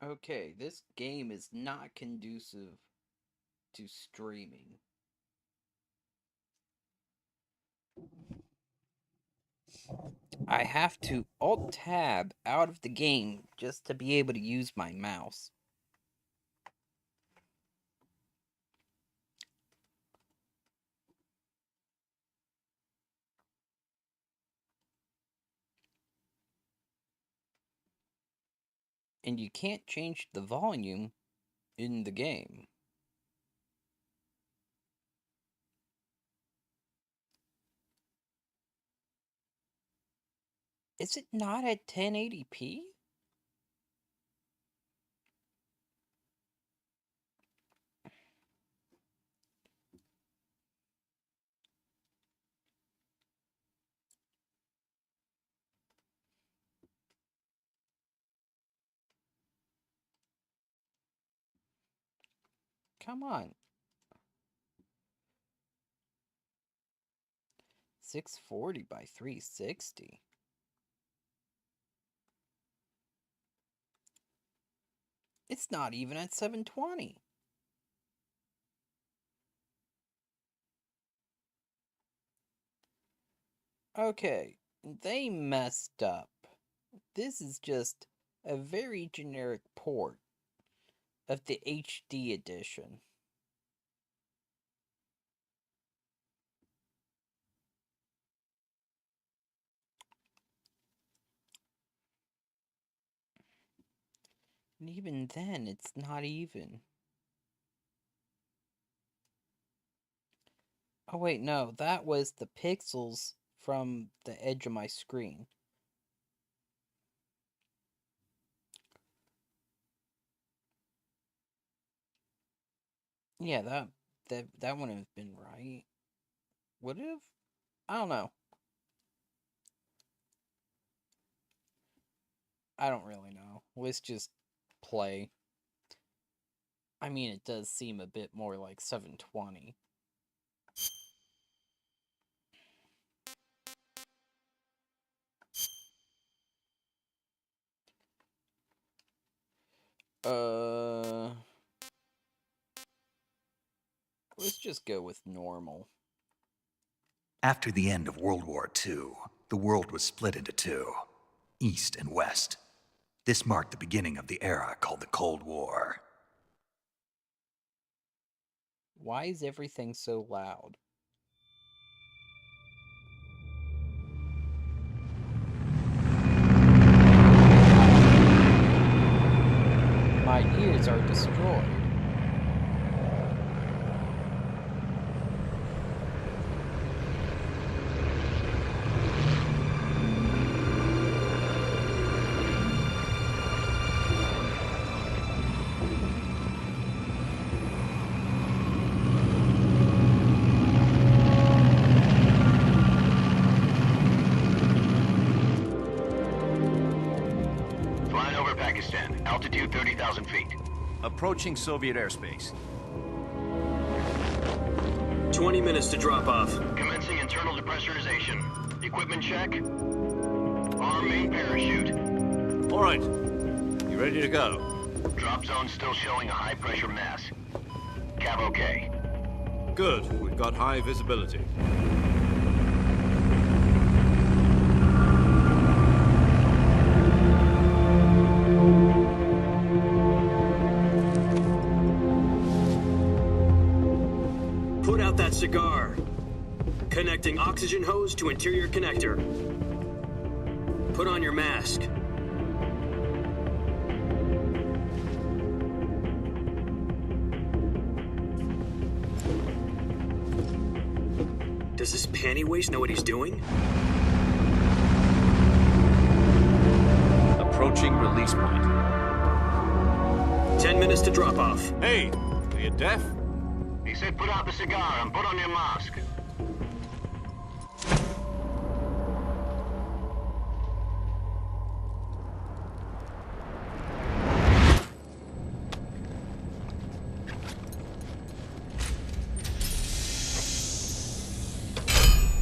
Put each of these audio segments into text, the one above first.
Okay, this game is not conducive to streaming. I have to Alt-Tab out of the game just to be able to use my mouse. And you can't change the volume in the game. Is it not at 1080p? Come on. 640 by 360. It's not even at 720. Okay, they messed up. This is just a very generic port of the HD edition. And even then, it's not even. Oh wait, no, that was the pixels from the edge of my screen. Yeah, that wouldn't have been right. Would it have? I don't know. I don't really know. Let's just play. I mean, it does seem a bit more like 720. Let's just go with normal. After the end of World War II, the world was split into two, East and West. This marked the beginning of the era called the Cold War. Why is everything so loud? My ears are destroyed. Flying over Pakistan, altitude 30,000 feet. Approaching Soviet airspace. 20 minutes to drop off. Commencing internal depressurization. Equipment check. Arm main parachute. All right. You ready to go? Drop zone still showing a high pressure mass. Cav okay. Good. We've got high visibility. Put out that cigar. Connecting oxygen hose to interior connector. Put on your mask. Does this panty waste know what he's doing? Approaching release point. 10 minutes to drop off. Hey, are you deaf? He said put out the cigar and put on your mask.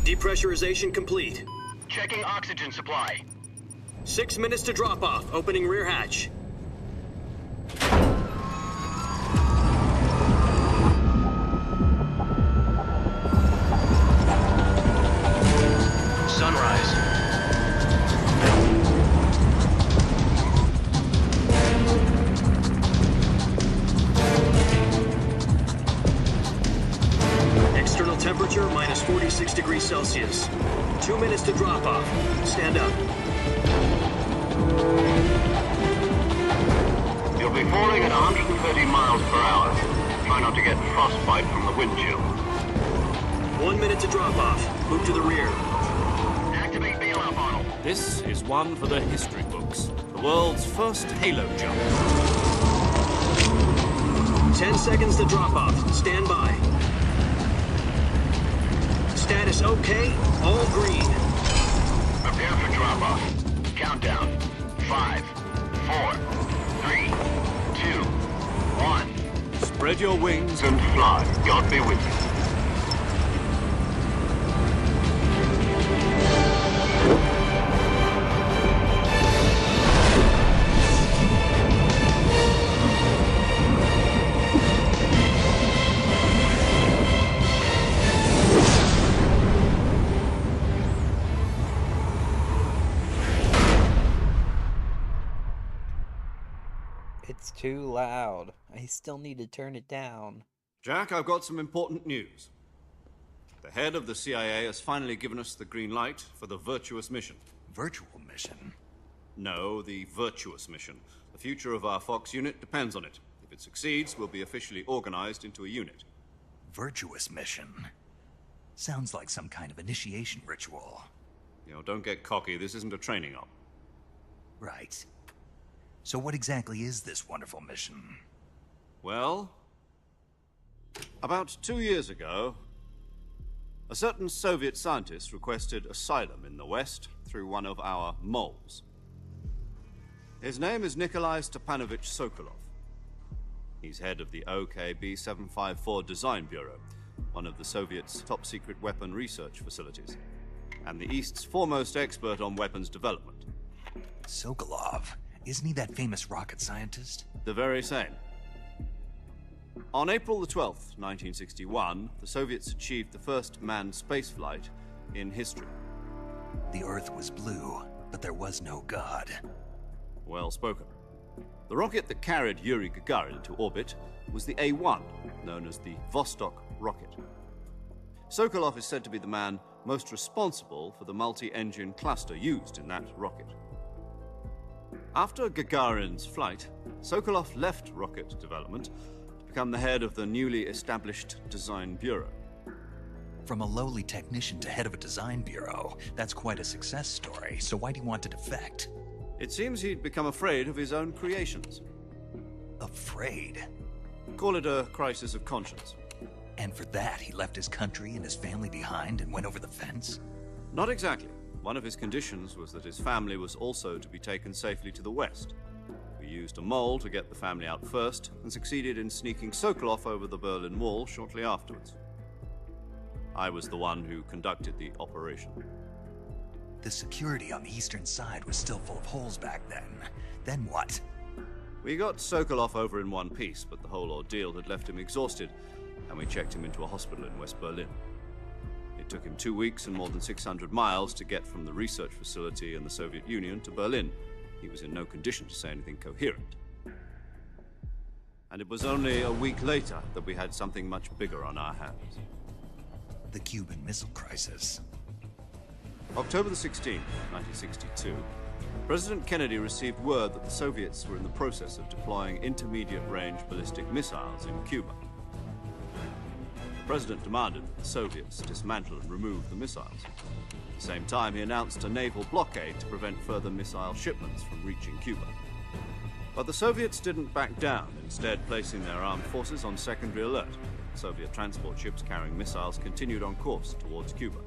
Depressurization complete. Checking oxygen supply. 6 minutes to drop off. Opening rear hatch. Temperature minus 46 degrees Celsius. 2 minutes to drop off. Stand up. You'll be falling at 130 miles per hour. Try not to get frostbite from the wind chill. 1 minute to drop off. Move to the rear. Activate bailout model. This is one for the history books. The world's first halo jump. 10 seconds to drop off. Stand by. Status okay. All green. Prepare for drop-off. Countdown. 5, 4, 3, 2, 1. Spread your wings And fly. God be with you. It's too loud. I still need to turn it down. Jack, I've got some important news. The head of the CIA has finally given us the green light for the Virtuous mission. Virtual mission? No, the Virtuous mission. The future of our Fox unit depends on it. If it succeeds, we'll be officially organized into a unit. Virtuous mission? Sounds like some kind of initiation ritual. You know, don't get cocky. This isn't a training op. Right. So what exactly is this wonderful mission? Well, about 2 years ago, a certain Soviet scientist requested asylum in the West through one of our moles. His name is Nikolai Stepanovich Sokolov. He's head of the OKB-754 Design Bureau, one of the Soviets' top-secret weapon research facilities, and the East's foremost expert on weapons development. Sokolov? Isn't he that famous rocket scientist? The very same. On April the 12th, 1961, the Soviets achieved the first manned spaceflight in history. The Earth was blue, but there was no God. Well spoken. The rocket that carried Yuri Gagarin into orbit was the A-1, known as the Vostok rocket. Sokolov is said to be the man most responsible for the multi-engine cluster used in that rocket. After Gagarin's flight, Sokolov left rocket development to become the head of the newly established Design Bureau. From a lowly technician to head of a design bureau, that's quite a success story, so why do you want to defect? It seems he'd become afraid of his own creations. Afraid? Call it a crisis of conscience. And for that, he left his country and his family behind and went over the fence? Not exactly. One of his conditions was that his family was also to be taken safely to the West. We used a mole to get the family out first, and succeeded in sneaking Sokolov over the Berlin Wall shortly afterwards. I was the one who conducted the operation. The security on the eastern side was still full of holes back then. Then what? We got Sokolov over in one piece, but the whole ordeal had left him exhausted, and we checked him into a hospital in West Berlin. It took him 2 weeks and more than 600 miles to get from the research facility in the Soviet Union to Berlin. He was in no condition to say anything coherent. And it was only a week later that we had something much bigger on our hands. The Cuban Missile Crisis. October the 16th, 1962, President Kennedy received word that the Soviets were in the process of deploying intermediate-range ballistic missiles in Cuba. The President demanded that the Soviets dismantle and remove the missiles. At the same time, he announced a naval blockade to prevent further missile shipments from reaching Cuba. But the Soviets didn't back down, instead placing their armed forces on secondary alert. Soviet transport ships carrying missiles continued on course towards Cuba.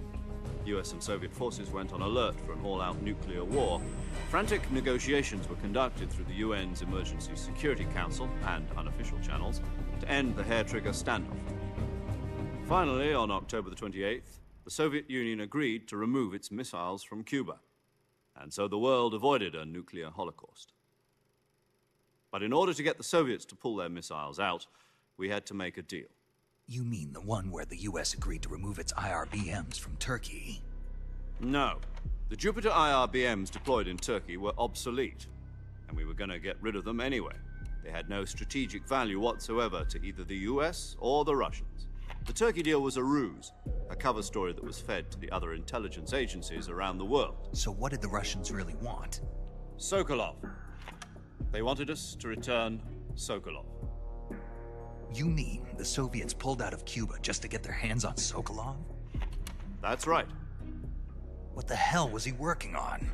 US and Soviet forces went on alert for an all-out nuclear war. Frantic negotiations were conducted through the UN's Emergency Security Council and unofficial channels to end the hair-trigger standoff. Finally, on October the 28th, the Soviet Union agreed to remove its missiles from Cuba, and so the world avoided a nuclear holocaust. But in order to get the Soviets to pull their missiles out, we had to make a deal. You mean the one where the US agreed to remove its IRBMs from Turkey? No. The Jupiter IRBMs deployed in Turkey were obsolete, and we were going to get rid of them anyway. They had no strategic value whatsoever to either the US or the Russians. The Turkey deal was a ruse, a cover story that was fed to the other intelligence agencies around the world. So what did the Russians really want? Sokolov. They wanted us to return Sokolov. You mean the Soviets pulled out of Cuba just to get their hands on Sokolov? That's right. What the hell was he working on?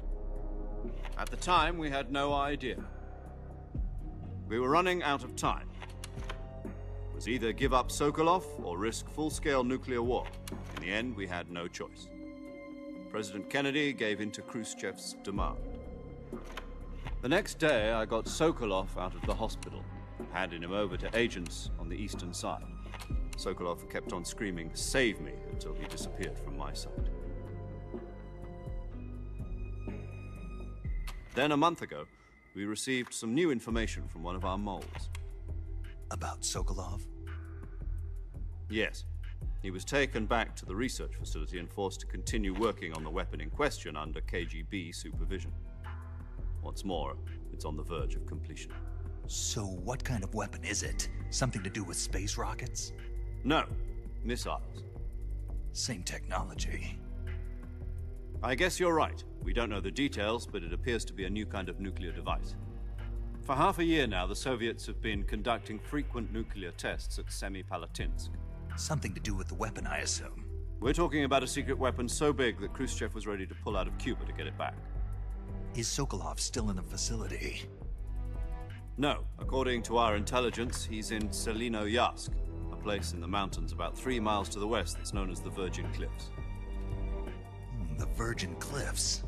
At the time, we had no idea. We were running out of time. It was either give up Sokolov or risk full-scale nuclear war. In the end, we had no choice. President Kennedy gave in to Khrushchev's demand. The next day, I got Sokolov out of the hospital, handing him over to agents on the eastern side. Sokolov kept on screaming, "Save me," until he disappeared from my sight. Then, a month ago, we received some new information from one of our moles. About Sokolov? Yes. He was taken back to the research facility and forced to continue working on the weapon in question under KGB supervision. What's more, it's on the verge of completion. So what kind of weapon is it? Something to do with space rockets? No, missiles. Same technology. I guess you're right. We don't know the details, but it appears to be a new kind of nuclear device. For half a year now, the Soviets have been conducting frequent nuclear tests at Semipalatinsk. Something to do with the weapon, I assume. We're talking about a secret weapon so big that Khrushchev was ready to pull out of Cuba to get it back. Is Sokolov still in the facility? No. According to our intelligence, he's in Selino-Yarsk, a place in the mountains about 3 miles to the west that's known as the Virgin Cliffs. The Virgin Cliffs.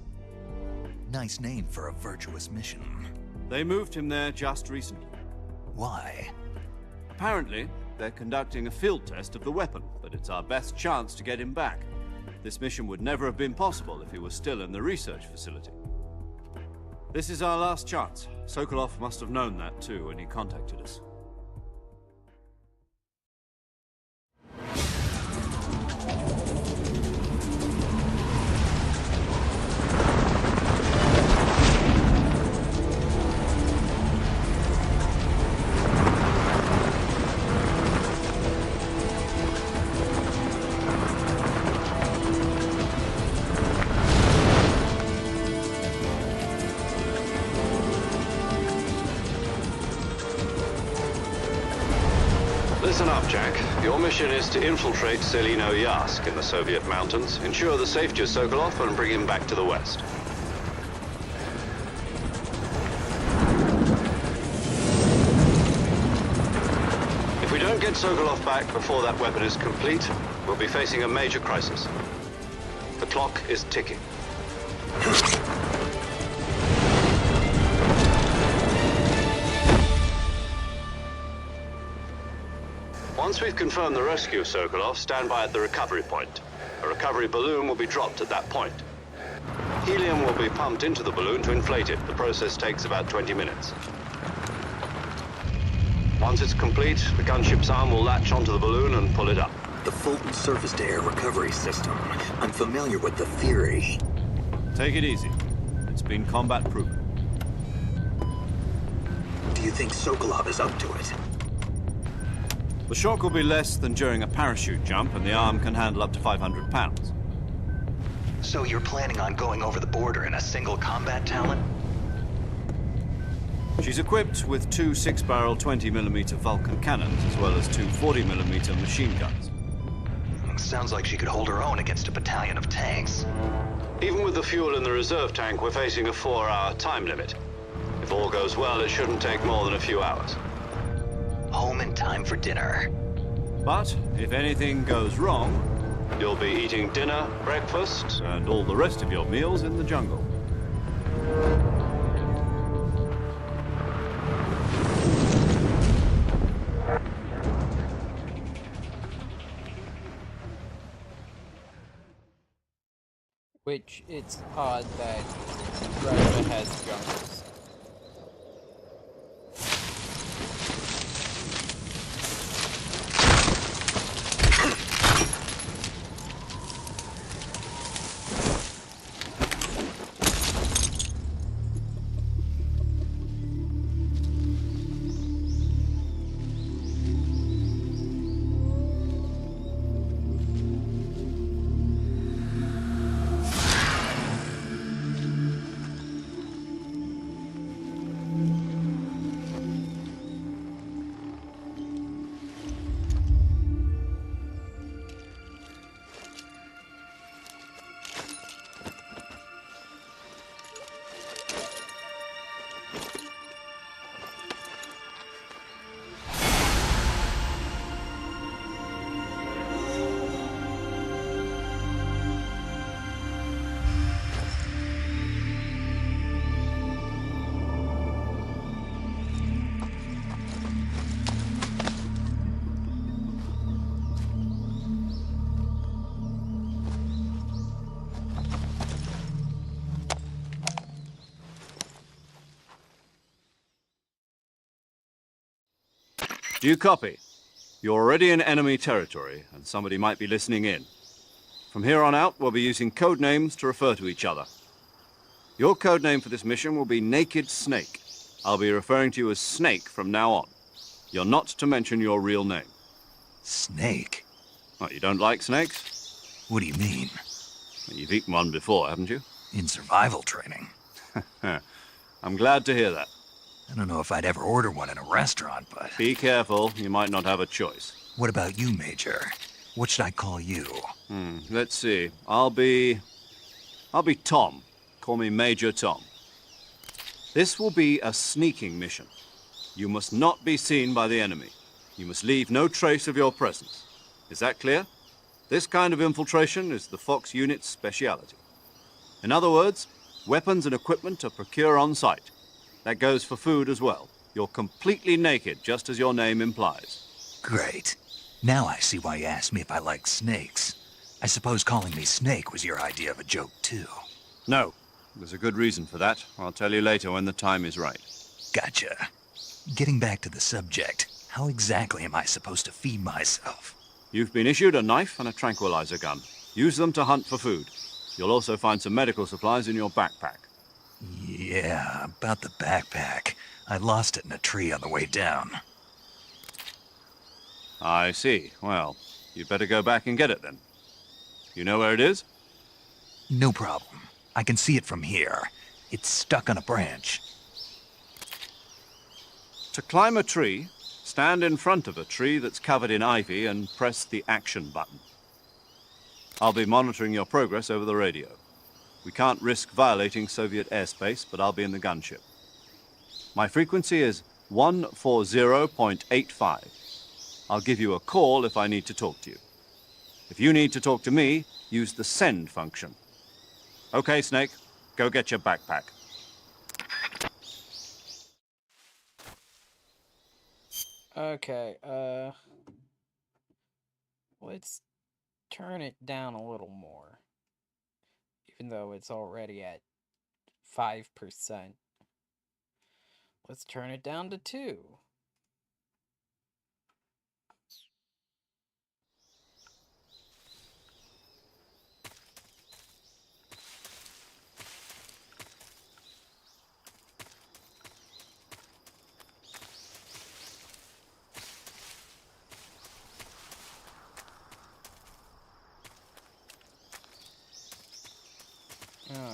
Nice name for a virtuous mission. They moved him there just recently. Why? Apparently, they're conducting a field test of the weapon, but it's our best chance to get him back. This mission would never have been possible if he was still in the research facility. This is our last chance. Sokolov must have known that too when he contacted us. Listen up, Jack. Your mission is to infiltrate Selino-Yarsk in the Soviet mountains, ensure the safety of Sokolov, and bring him back to the West. If we don't get Sokolov back before that weapon is complete, we'll be facing a major crisis. The clock is ticking. Once we've confirmed the rescue of Sokolov, stand by at the recovery point. A recovery balloon will be dropped at that point. Helium will be pumped into the balloon to inflate it. The process takes about 20 minutes. Once it's complete, the gunship's arm will latch onto the balloon and pull it up. The Fulton surface-to-air recovery system. I'm familiar with the theory. Take it easy. It's been combat-proven. Do you think Sokolov is up to it? The shock will be less than during a parachute jump, and the arm can handle up to 500 pounds. So you're planning on going over the border in a single combat Talon? She's equipped with 2 6-barrel 20mm Vulcan cannons, as well as 2 40mm machine guns. Sounds like she could hold her own against a battalion of tanks. Even with the fuel in the reserve tank, we're facing a 4-hour time limit. If all goes well, it shouldn't take more than a few hours. Home in time for dinner. But if anything goes wrong, You'll be eating dinner, breakfast, and all the rest of your meals in the jungle. Which, it's odd that Russia has jungles. Do you copy? You're already in enemy territory, and somebody might be listening in. From here on out, we'll be using code names to refer to each other. Your code name for this mission will be Naked Snake. I'll be referring to you as Snake from now on. You're not to mention your real name. Snake? What, you don't like snakes? What do you mean? You've eaten one before, haven't you? In survival training? I'm glad to hear that. I don't know if I'd ever order one in a restaurant, but... Be careful, you might not have a choice. What about you, Major? What should I call you? Let's see. I'll be Tom. Call me Major Tom. This will be a sneaking mission. You must not be seen by the enemy. You must leave no trace of your presence. Is that clear? This kind of infiltration is the Fox unit's speciality. In other words, weapons and equipment are procured on site. That goes for food as well. You're completely naked, just as your name implies. Great. Now I see why you asked me if I like snakes. I suppose calling me Snake was your idea of a joke, too. No. There's a good reason for that. I'll tell you later when the time is right. Gotcha. Getting back to the subject, how exactly am I supposed to feed myself? You've been issued a knife and a tranquilizer gun. Use them to hunt for food. You'll also find some medical supplies in your backpack. Yeah, about the backpack. I lost it in a tree on the way down. I see. Well, you'd better go back and get it then. You know where it is? No problem. I can see it from here. It's stuck on a branch. To climb a tree, stand in front of a tree that's covered in ivy and press the action button. I'll be monitoring your progress over the radio. We can't risk violating Soviet airspace, but I'll be in the gunship. My frequency is 140.85. I'll give you a call if I need to talk to you. If you need to talk to me, use the send function. Okay, Snake, go get your backpack. Okay, let's turn it down a little more. Even though it's already at 5%. Let's turn it down to 2. Okay.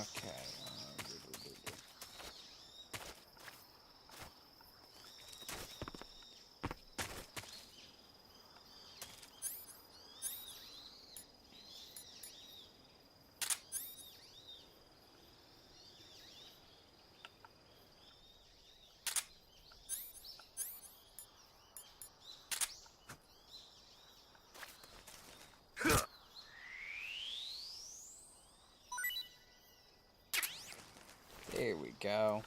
There we go.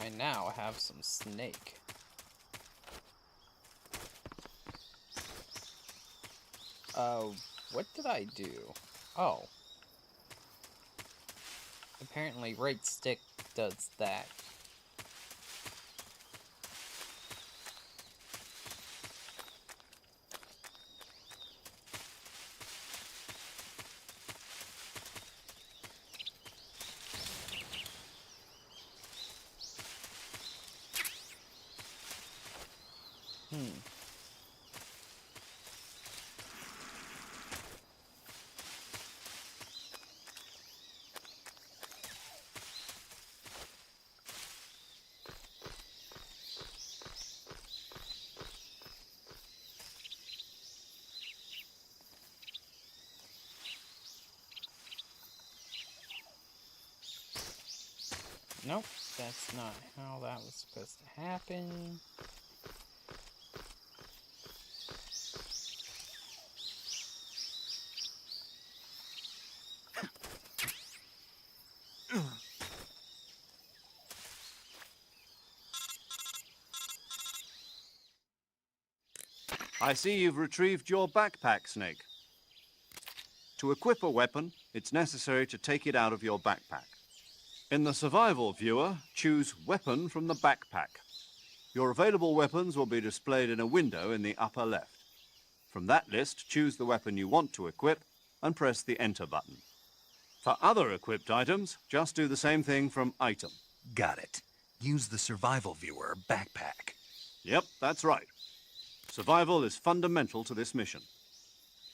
I now have some snake. What did I do? Oh. Apparently right stick does that. Nope, that's not how that was supposed to happen. I see you've retrieved your backpack, Snake. To equip a weapon, it's necessary to take it out of your backpack. In the survival viewer, choose Weapon from the backpack. Your available weapons will be displayed in a window in the upper left. From that list, choose the weapon you want to equip and press the Enter button. For other equipped items, just do the same thing from Item. Got it. Use the survival viewer backpack. Yep, that's right. Survival is fundamental to this mission.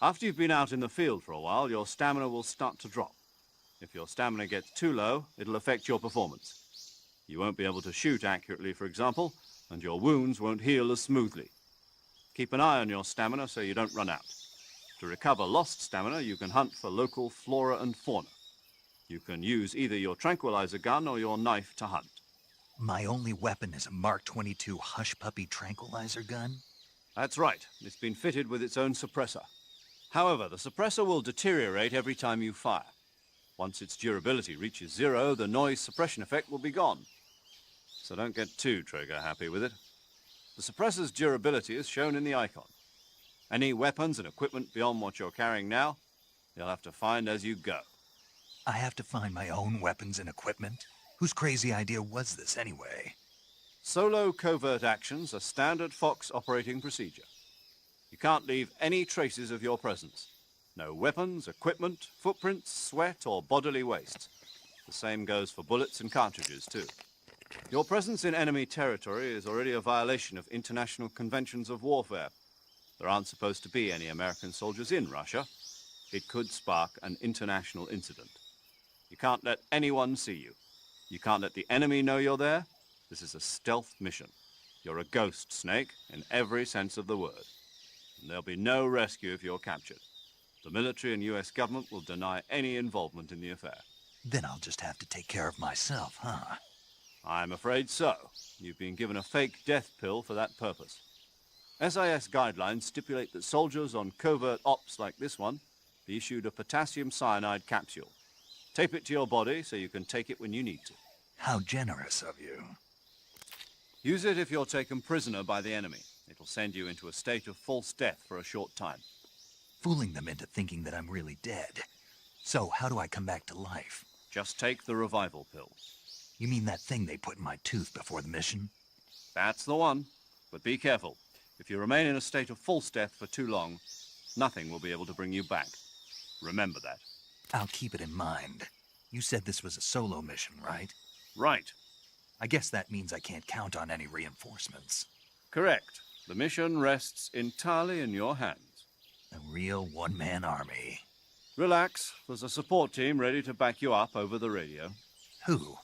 After you've been out in the field for a while, your stamina will start to drop. If your stamina gets too low, it'll affect your performance. You won't be able to shoot accurately, for example, and your wounds won't heal as smoothly. Keep an eye on your stamina so you don't run out. To recover lost stamina, you can hunt for local flora and fauna. You can use either your tranquilizer gun or your knife to hunt. My only weapon is a Mark 22 Hush Puppy tranquilizer gun? That's right. It's been fitted with its own suppressor. However, the suppressor will deteriorate every time you fire. Once its durability reaches 0, the noise suppression effect will be gone. So don't get too trigger happy with it. The suppressor's durability is shown in the icon. Any weapons and equipment beyond what you're carrying now, you'll have to find as you go. I have to find my own weapons and equipment? Whose crazy idea was this anyway? Solo covert actions are standard Fox operating procedure. You can't leave any traces of your presence. No weapons, equipment, footprints, sweat, or bodily waste. The same goes for bullets and cartridges, too. Your presence in enemy territory is already a violation of international conventions of warfare. There aren't supposed to be any American soldiers in Russia. It could spark an international incident. You can't let anyone see you. You can't let the enemy know you're there. This is a stealth mission. You're a ghost, Snake, in every sense of the word. And there'll be no rescue if you're captured. The military and US government will deny any involvement in the affair. Then I'll just have to take care of myself, huh? I'm afraid so. You've been given a fake death pill for that purpose. SIS guidelines stipulate that soldiers on covert ops like this one be issued a potassium cyanide capsule. Tape it to your body so you can take it when you need to. How generous of you. Use it if you're taken prisoner by the enemy. It'll send you into a state of false death for a short time. Fooling them into thinking that I'm really dead. So, how do I come back to life? Just take the revival pill. You mean that thing they put in my tooth before the mission? That's the one. But be careful. If you remain in a state of false death for too long, nothing will be able to bring you back. Remember that. I'll keep it in mind. You said this was a solo mission, right? Right. I guess that means I can't count on any reinforcements. Correct. The mission rests entirely in your hands. A real one-man army. Relax. There's a support team ready to back you up over the radio. Who?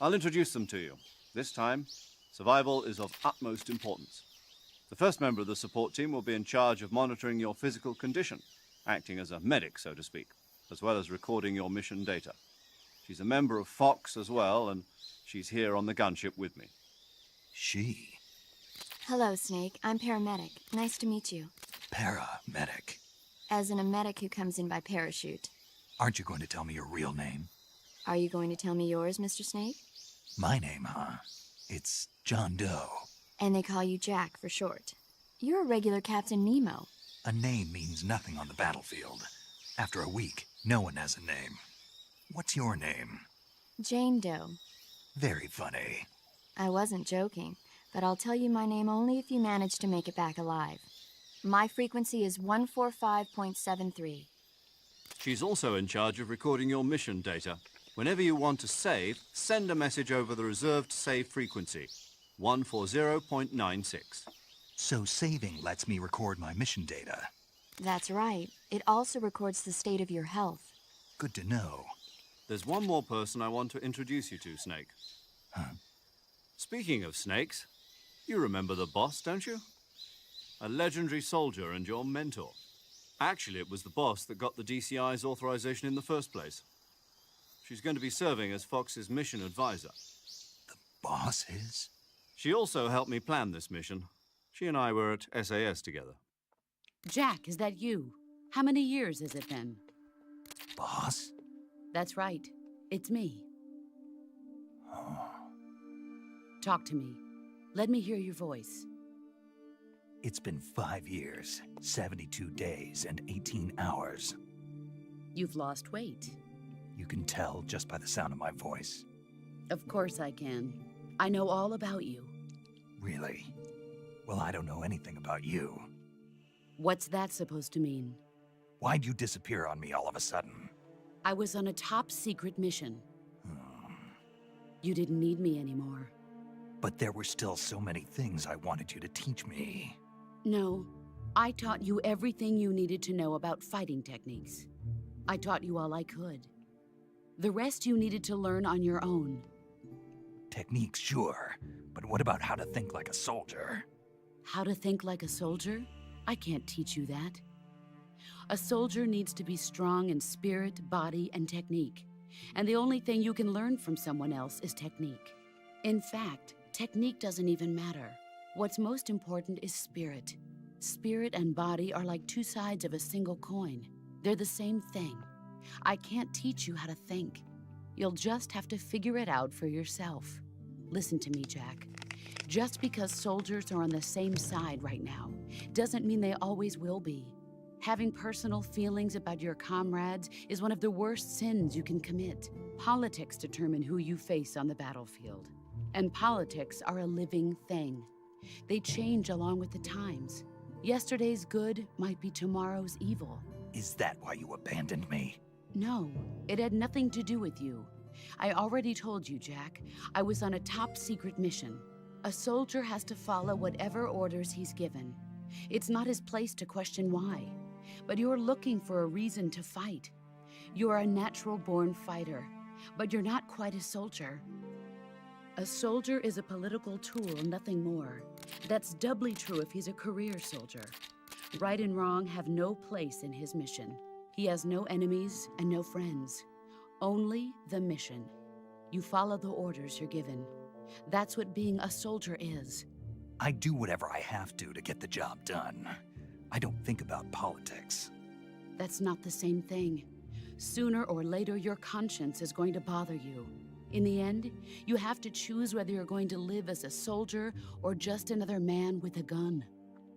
I'll introduce them to you. This time, survival is of utmost importance. The first member of the support team will be in charge of monitoring your physical condition, acting as a medic, so to speak, as well as recording your mission data. She's a member of Fox as well, and she's here on the gunship with me. She? Hello, Snake. I'm paramedic. Nice to meet you. Paramedic. As in a medic who comes in by parachute. Aren't you going to tell me your real name? Are you going to tell me yours, Mr. Snake? My name, huh? It's John Doe. And they call you Jack for short. You're a regular Captain Nemo. A name means nothing on the battlefield. After a week, no one has a name. What's your name? Jane Doe. Very funny. I wasn't joking, but I'll tell you my name only if you manage to make it back alive. My frequency is 145.73. She's also in charge of recording your mission data. Whenever you want to save, send a message over the reserved save frequency, 140.96. So saving lets me record my mission data. That's right. It also records the state of your health. Good to know. There's one more person I want to introduce you to, Snake. Huh? Speaking of snakes, you remember the boss, don't you? A legendary soldier and your mentor. Actually, it was the boss that got the DCI's authorization in the first place. She's going to be serving as Fox's mission advisor. The boss is? She also helped me plan this mission. She and I were at SAS together. Jack, is that you? How many years has it been? Boss? That's right. It's me. Oh. Talk to me. Let me hear your voice. It's been 5 years, 72 days, and 18 hours. You've lost weight. You can tell just by the sound of my voice. Of course I can. I know all about you. Really? Well, I don't know anything about you. What's that supposed to mean? Why'd you disappear on me all of a sudden? I was on a top secret mission. You didn't need me anymore. But there were still so many things I wanted you to teach me. No, I taught you everything you needed to know about fighting techniques. I taught you all I could. The rest you needed to learn on your own. Techniques, sure. But what about how to think like a soldier? How to think like a soldier? I can't teach you that. A soldier needs to be strong in spirit, body, and technique. And the only thing you can learn from someone else is technique. In fact, technique doesn't even matter. What's most important is spirit. Spirit and body are like two sides of a single coin. They're the same thing. I can't teach you how to think. You'll just have to figure it out for yourself. Listen to me, Jack. Just because soldiers are on the same side right now doesn't mean they always will be. Having personal feelings about your comrades is one of the worst sins you can commit. Politics determine who you face on the battlefield. And politics are a living thing. They change along with the times. Yesterday's good might be tomorrow's evil. Is that why you abandoned me? No, it had nothing to do with you. I already told you, Jack. I was on a top secret mission. A soldier has to follow whatever orders he's given. It's not his place to question why. But you're looking for a reason to fight. You're a natural-born fighter, but you're not quite a soldier. A soldier is a political tool, nothing more. That's doubly true if he's a career soldier. Right and wrong have no place in his mission. He has no enemies and no friends. Only the mission. You follow the orders you're given. That's what being a soldier is. I do whatever I have to get the job done. I don't think about politics. That's not the same thing. Sooner or later, your conscience is going to bother you. In the end, you have to choose whether you're going to live as a soldier or just another man with a gun.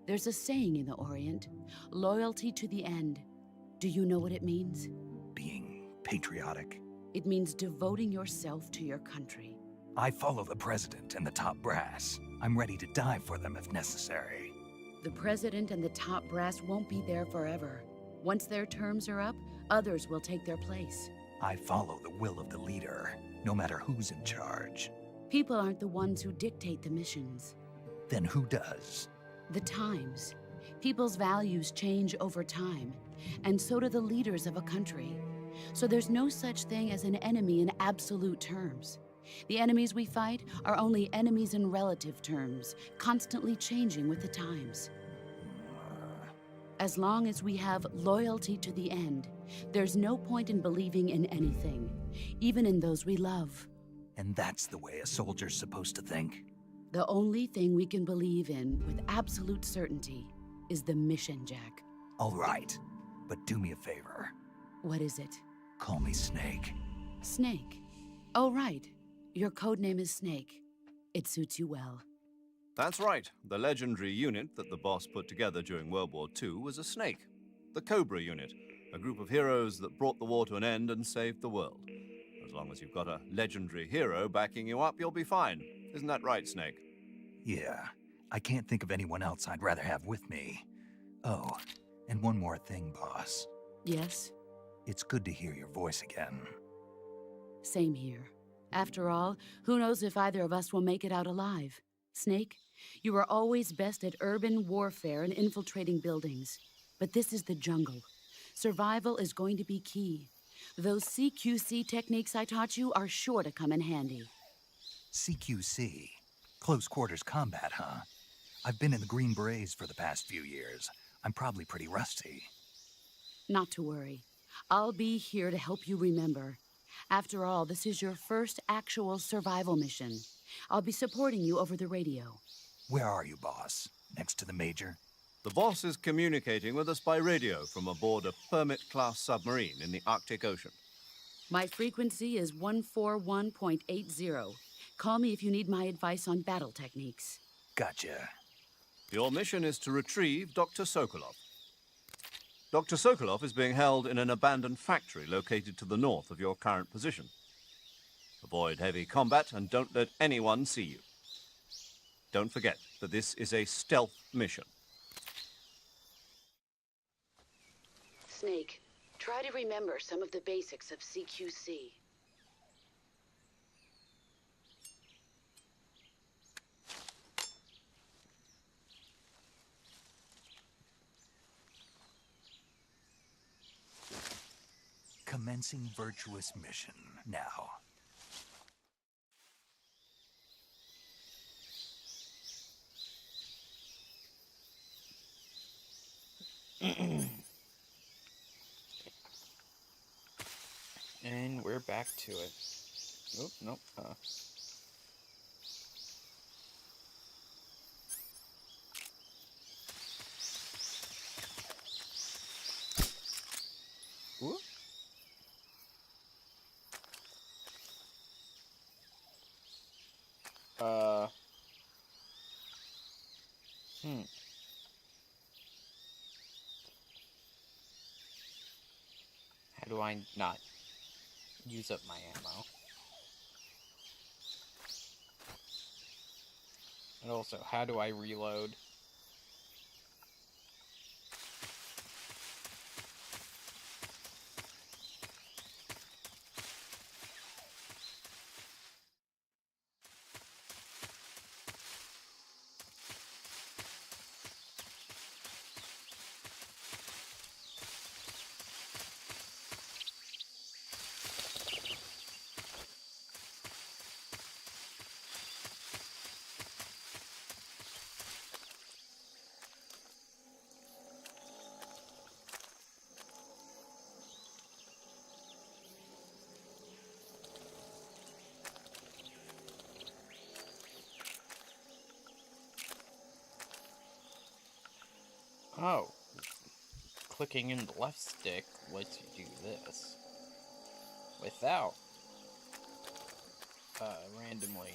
There's a saying in the Orient, loyalty to the end. Do you know what it means? Being patriotic. It means devoting yourself to your country. I follow the president and the top brass. I'm ready to die for them if necessary. The president and the top brass won't be there forever. Once their terms are up, others will take their place. I follow the will of the leader, no matter who's in charge. People aren't the ones who dictate the missions. Then who does? The times. People's values change over time, and so do the leaders of a country. So there's no such thing as an enemy in absolute terms. The enemies we fight are only enemies in relative terms, constantly changing with the times. As long as we have loyalty to the end, there's no point in believing in anything, even in those we love. And that's the way a soldier's supposed to think? The only thing we can believe in with absolute certainty is the mission, Jack. All right, but do me a favor. What is it? Call me Snake. Snake. Oh, right. Your codename is Snake. It suits you well. That's right. The legendary unit that the boss put together during World War II was a snake. The Cobra unit, a group of heroes that brought the war to an end and saved the world. As long as you've got a legendary hero backing you up, you'll be fine. Isn't that right, Snake? Yeah, I can't think of anyone else I'd rather have with me. Oh, and one more thing, boss. Yes? It's good to hear your voice again. Same here. After all, who knows if either of us will make it out alive? Snake, you are always best at urban warfare and infiltrating buildings. But this is the jungle. Survival is going to be key. Those CQC techniques I taught you are sure to come in handy. CQC? Close quarters combat, huh? I've been in the Green Berets for the past few years. I'm probably pretty rusty. Not to worry. I'll be here to help you remember. After all, this is your first actual survival mission. I'll be supporting you over the radio. Where are you, boss? Next to the Major? The boss is communicating with us by radio from aboard a Permit-class submarine in the Arctic Ocean. My frequency is 141.80. Call me if you need my advice on battle techniques. Gotcha. Your mission is to retrieve Dr. Sokolov. Dr. Sokolov is being held in an abandoned factory located to the north of your current position. Avoid heavy combat and don't let anyone see you. Don't forget that this is a stealth mission. Snake, try to remember some of the basics of CQC. Commencing virtuous mission now. And we're back to it. Oop, nope. Ooh. How do I not use up my ammo? And also, how do I reload? Oh, clicking in the left stick lets you do this without randomly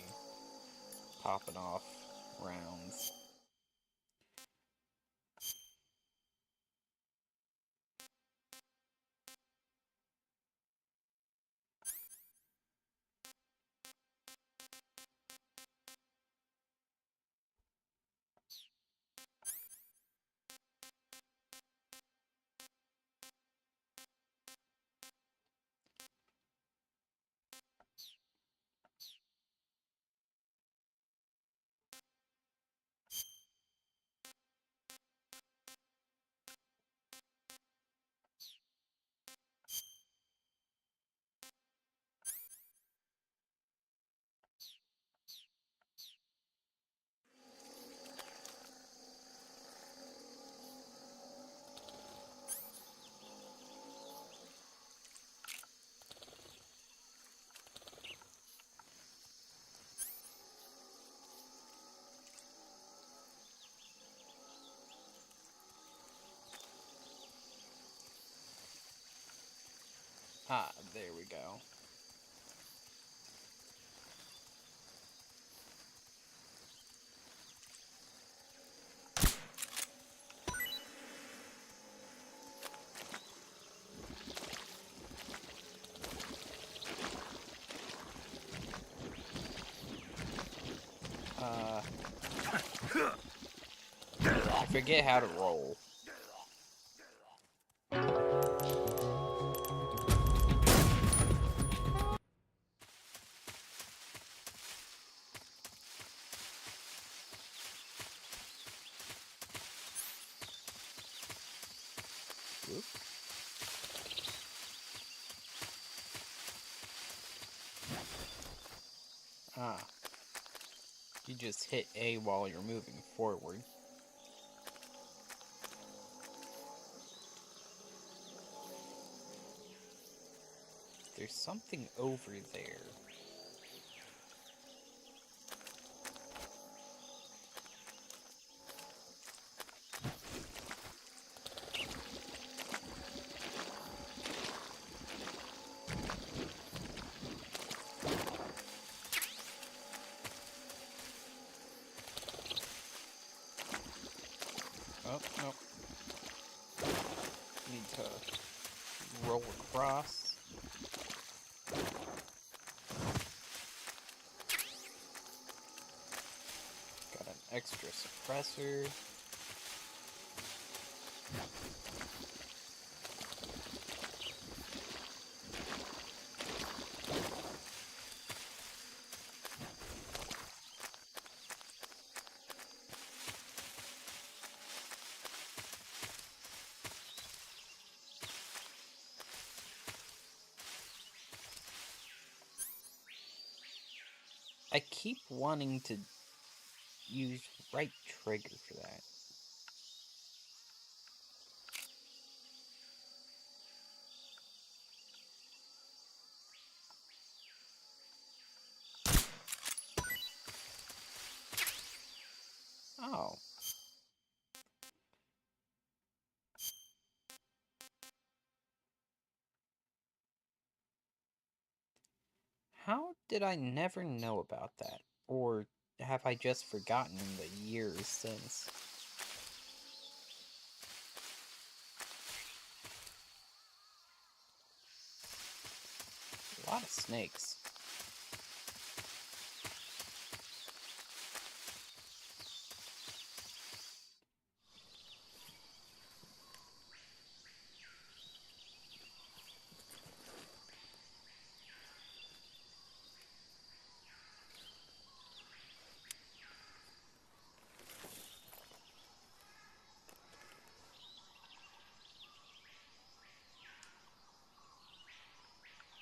popping off rounds. Ah, there we go. I forget how to roll. Whoop. Ah. You just hit A while you're moving forward. There's something over there. Oh, no. Need to roll across. Got an extra suppressor. I keep wanting to use right trigger for that. Oh. How did I never know about that? Or have I just forgotten in the years since? A lot of snakes.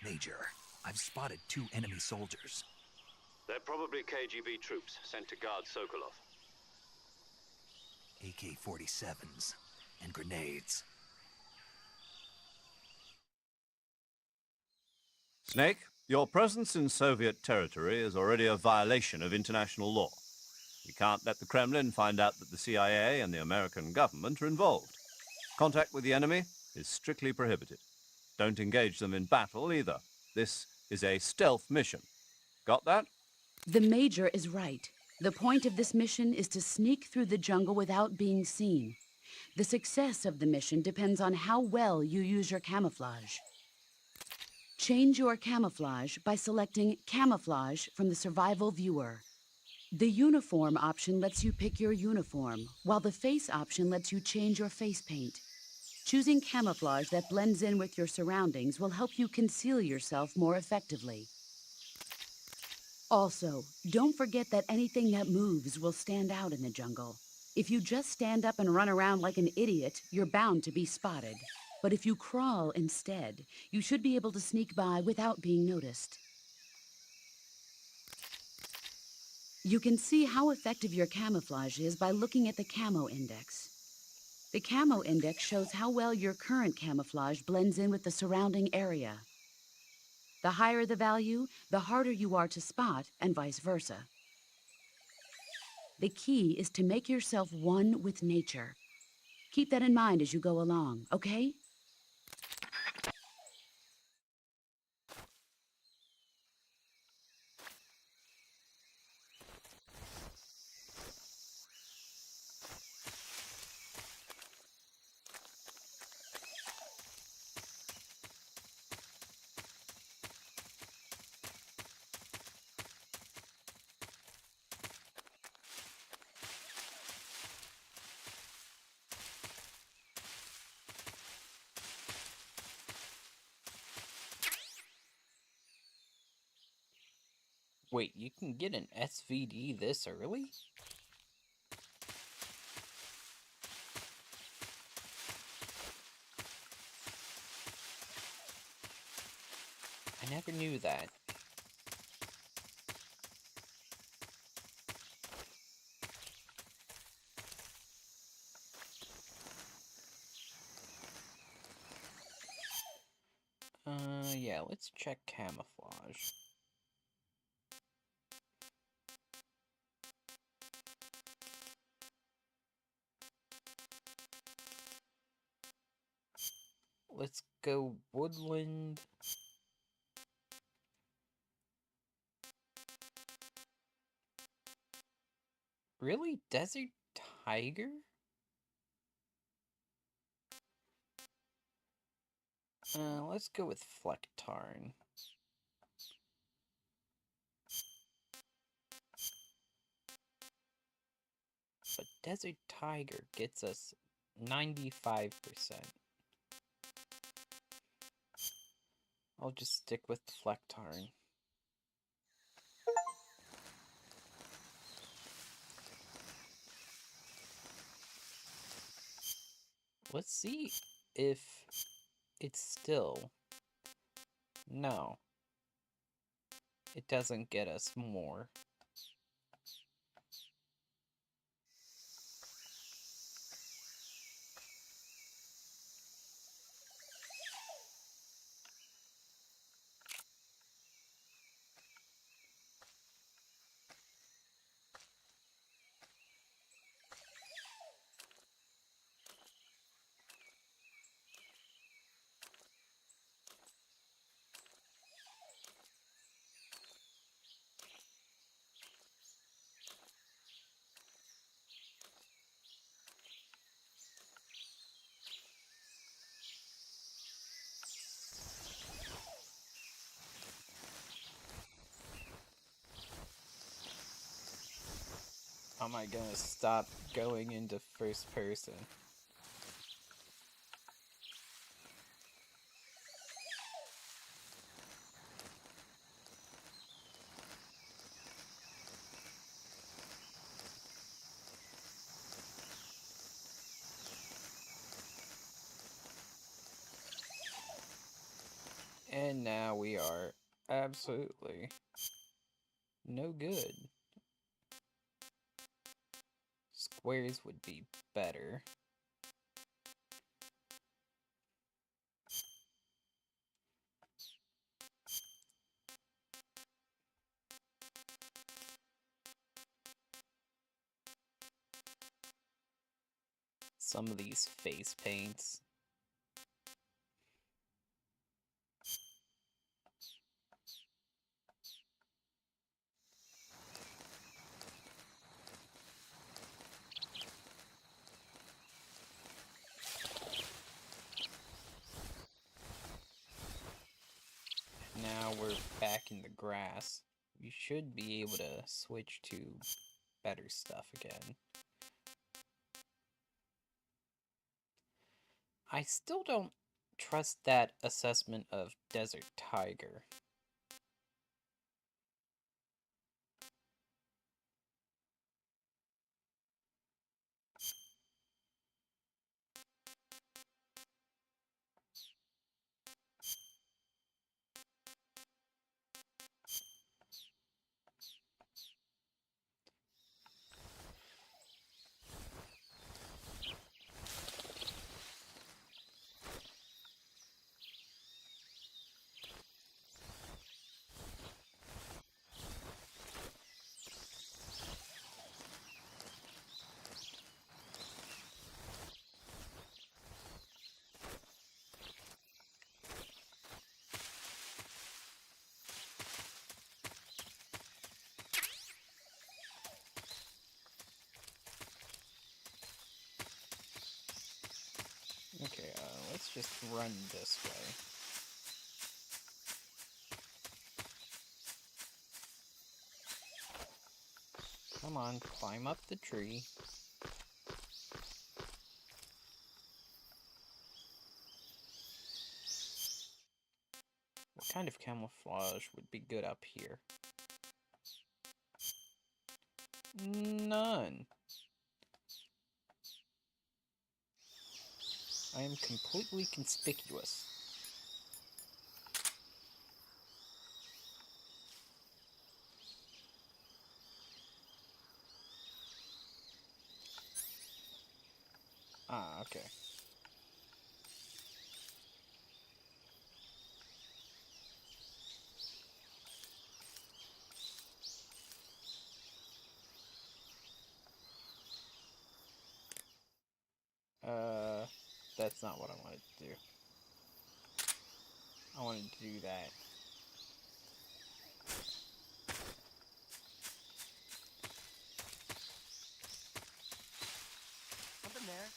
Major, I've spotted 2 enemy soldiers. They're probably KGB troops sent to guard Sokolov. AK-47s and grenades. Snake, your presence in Soviet territory is already a violation of international law. We can't let the Kremlin find out that the CIA and the American government are involved. Contact with the enemy is strictly prohibited. Don't engage them in battle either. This is a stealth mission. Got that? The Major is right. The point of this mission is to sneak through the jungle without being seen. The success of the mission depends on how well you use your camouflage. Change your camouflage by selecting Camouflage from the Survival Viewer. The Uniform option lets you pick your uniform, while the Face option lets you change your face paint. Choosing camouflage that blends in with your surroundings will help you conceal yourself more effectively. Also, don't forget that anything that moves will stand out in the jungle. If you just stand up and run around like an idiot, you're bound to be spotted. But if you crawl instead, you should be able to sneak by without being noticed. You can see how effective your camouflage is by looking at the Camo Index. The Camo Index shows how well your current camouflage blends in with the surrounding area. The higher the value, the harder you are to spot, and vice versa. The key is to make yourself one with nature. Keep that in mind as you go along, okay? Wait, you can get an SVD this early? I never knew that. Yeah, let's check camouflage. Let's go woodland. Really? Desert tiger? Let's go with Flectarn. But Desert Tiger gets us 95%. I'll just stick with Flectarn. Let's see if it's still... No. It doesn't get us more. Am I gonna stop going into first person? And now we are absolutely no good. Squares would be better. Some of these face paints. Now we're back in the grass. We should be able to switch to better stuff again. I still don't trust that assessment of Desert Tiger. Okay, let's just run this way. Come on, climb up the tree. What kind of camouflage would be good up here? None. I am completely conspicuous. Ah, okay. That's not what I wanted to do. I wanted to do that. Something there.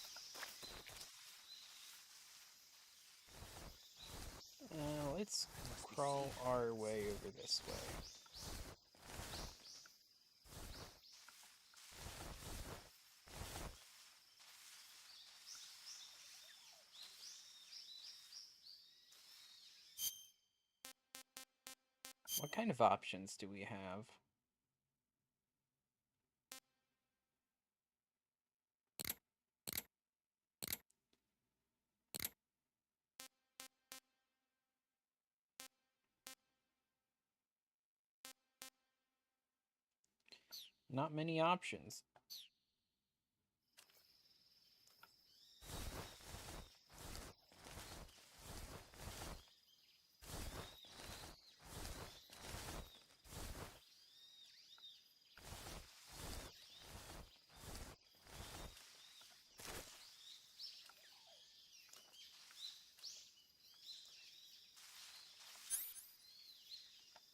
let's crawl our way over this way. What kind of options do we have? Not many options.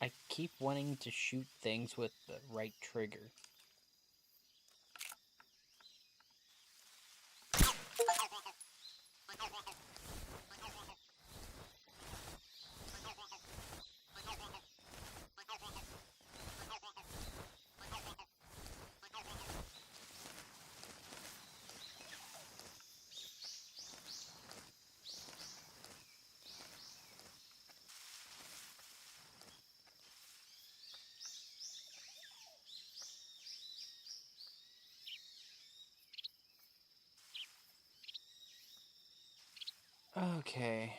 I keep wanting to shoot things with the right trigger. Okay.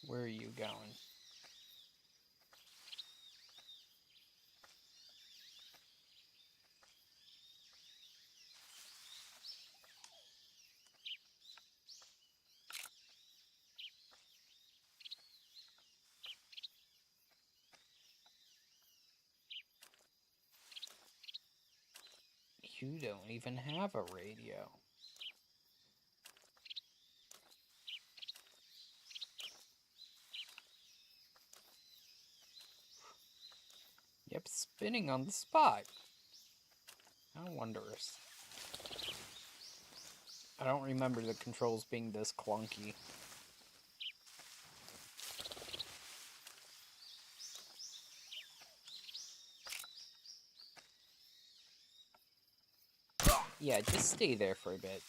Where are you going? You don't even have a radio. Yep, spinning on the spot. How wondrous. I don't remember the controls being this clunky. Yeah, just stay there for a bit.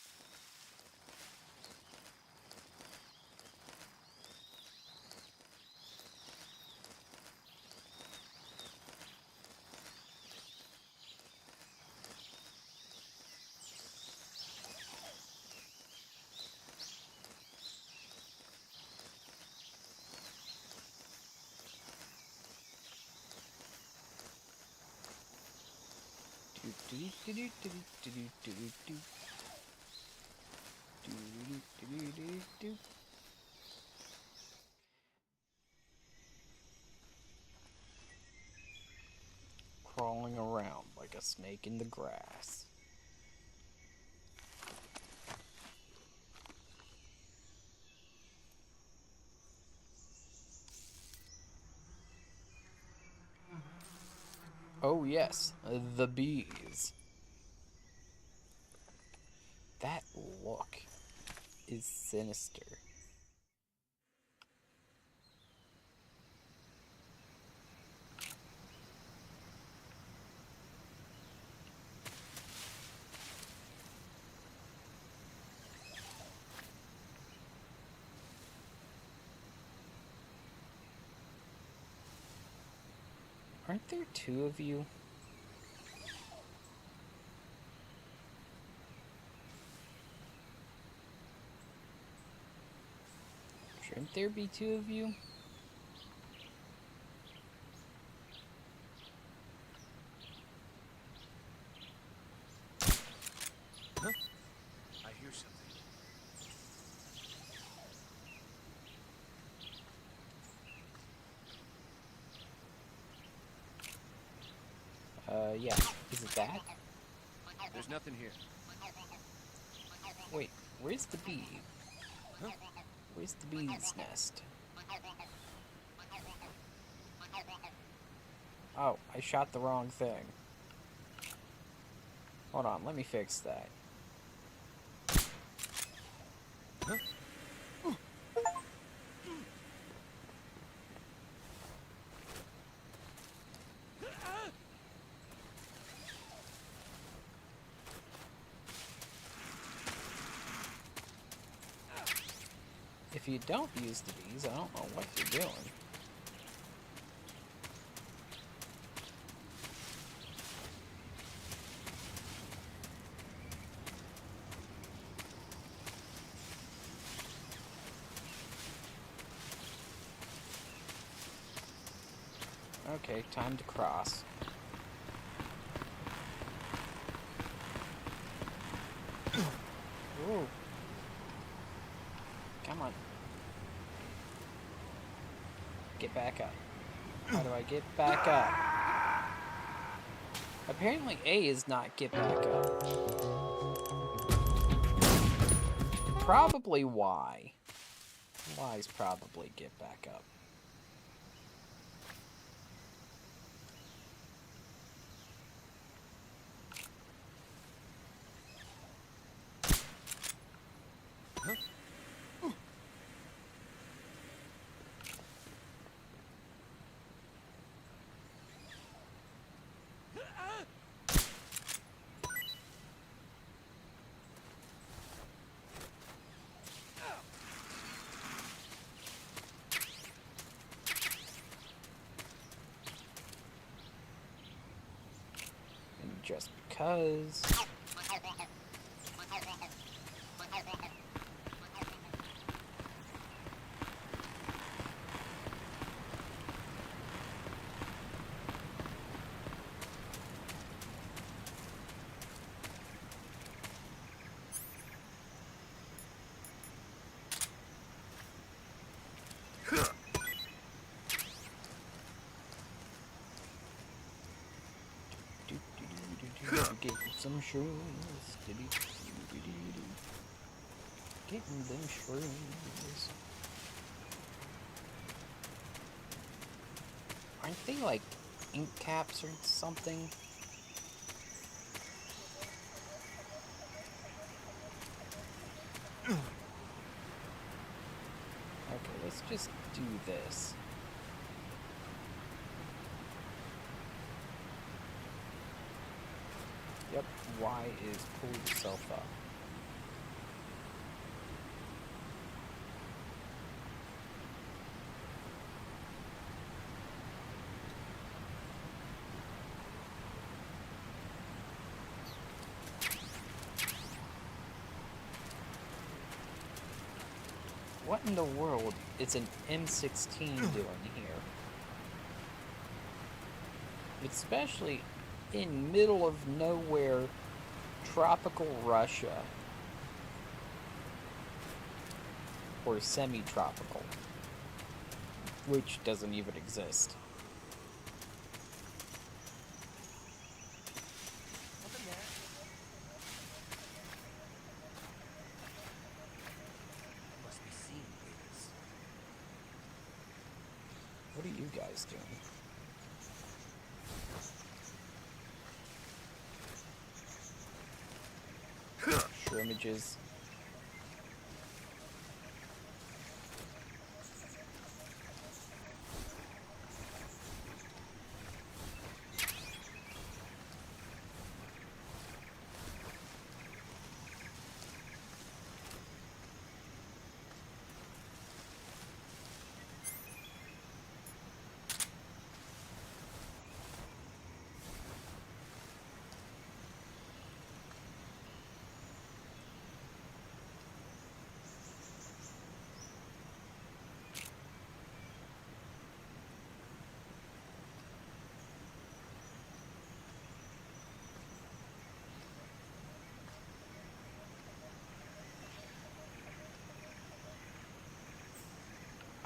Crawling around like a snake in the grass. Oh yes, the bees. That look is sinister. Aren't there two of you? Shouldn't there be two of you? Huh? I hear something. Yeah. Is it that? There's nothing here. Wait, where's the bee? Huh? Where's the bee's nest? Oh, I shot the wrong thing. Hold on, let me fix that. Huh? If you don't use the D's, I don't know what you're doing. Okay, time to cross. Ooh. Come on. Get back up. How do I get back up? Apparently A is not get back up. Probably Y. Y is probably get back up. Just because. Getting some shrooms. Getting them shrooms. Aren't they like ink caps or something? Okay, let's just do this. Yep, Y is pull yourself up. What in the world is an M16 doing here? Especially in middle of nowhere, tropical Russia. Or semi-tropical. Which doesn't even exist. What are you guys doing? Scrimmages.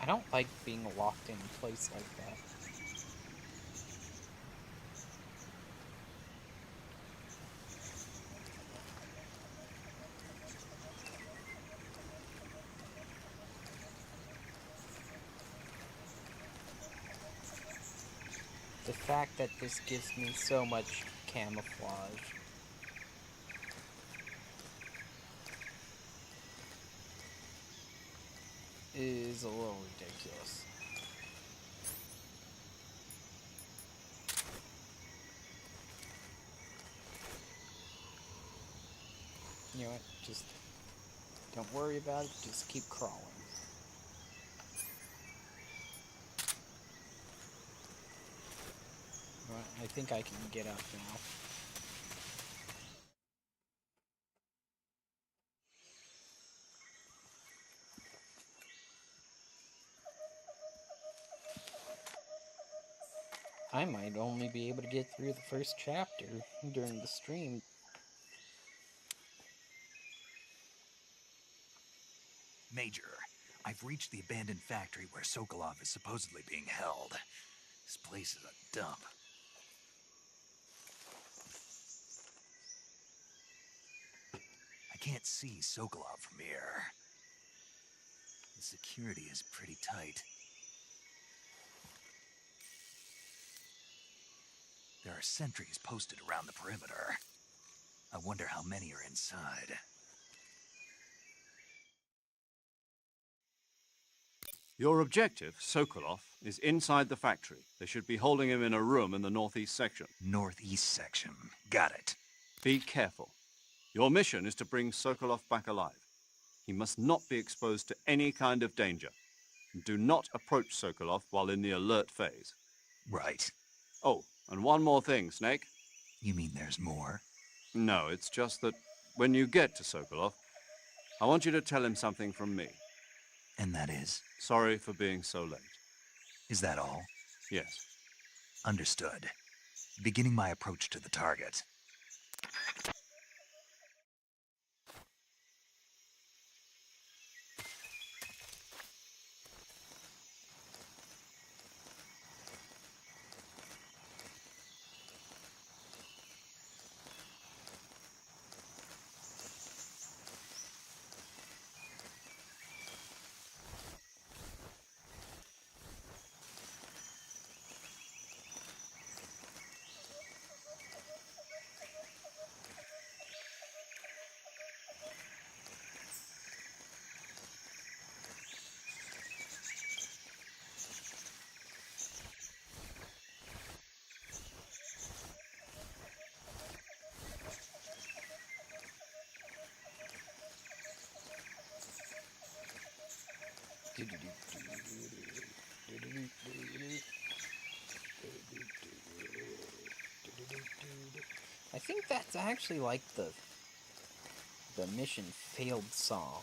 I don't like being locked in a place like that. The fact that this gives me so much camouflage. Is a little ridiculous. You know what? Just don't worry about it. Just keep crawling. I think I can get up now. I might only be able to get through the first chapter during the stream. Major, I've reached the abandoned factory where Sokolov is supposedly being held. This place is a dump. I can't see Sokolov from here. The security is pretty tight. There are sentries posted around the perimeter. I wonder how many are inside. Your objective, Sokolov, is inside the factory. They should be holding him in a room in the northeast section. Northeast section. Got it. Be careful. Your mission is to bring Sokolov back alive. He must not be exposed to any kind of danger. Do not approach Sokolov while in the alert phase. Right. Oh, and one more thing, Snake. You mean there's more? No, it's just that when you get to Sokolov, I want you to tell him something from me. And that is? Sorry for being so late. Is that all? Yes. Understood. Beginning my approach to the target. I think that's actually like the mission failed song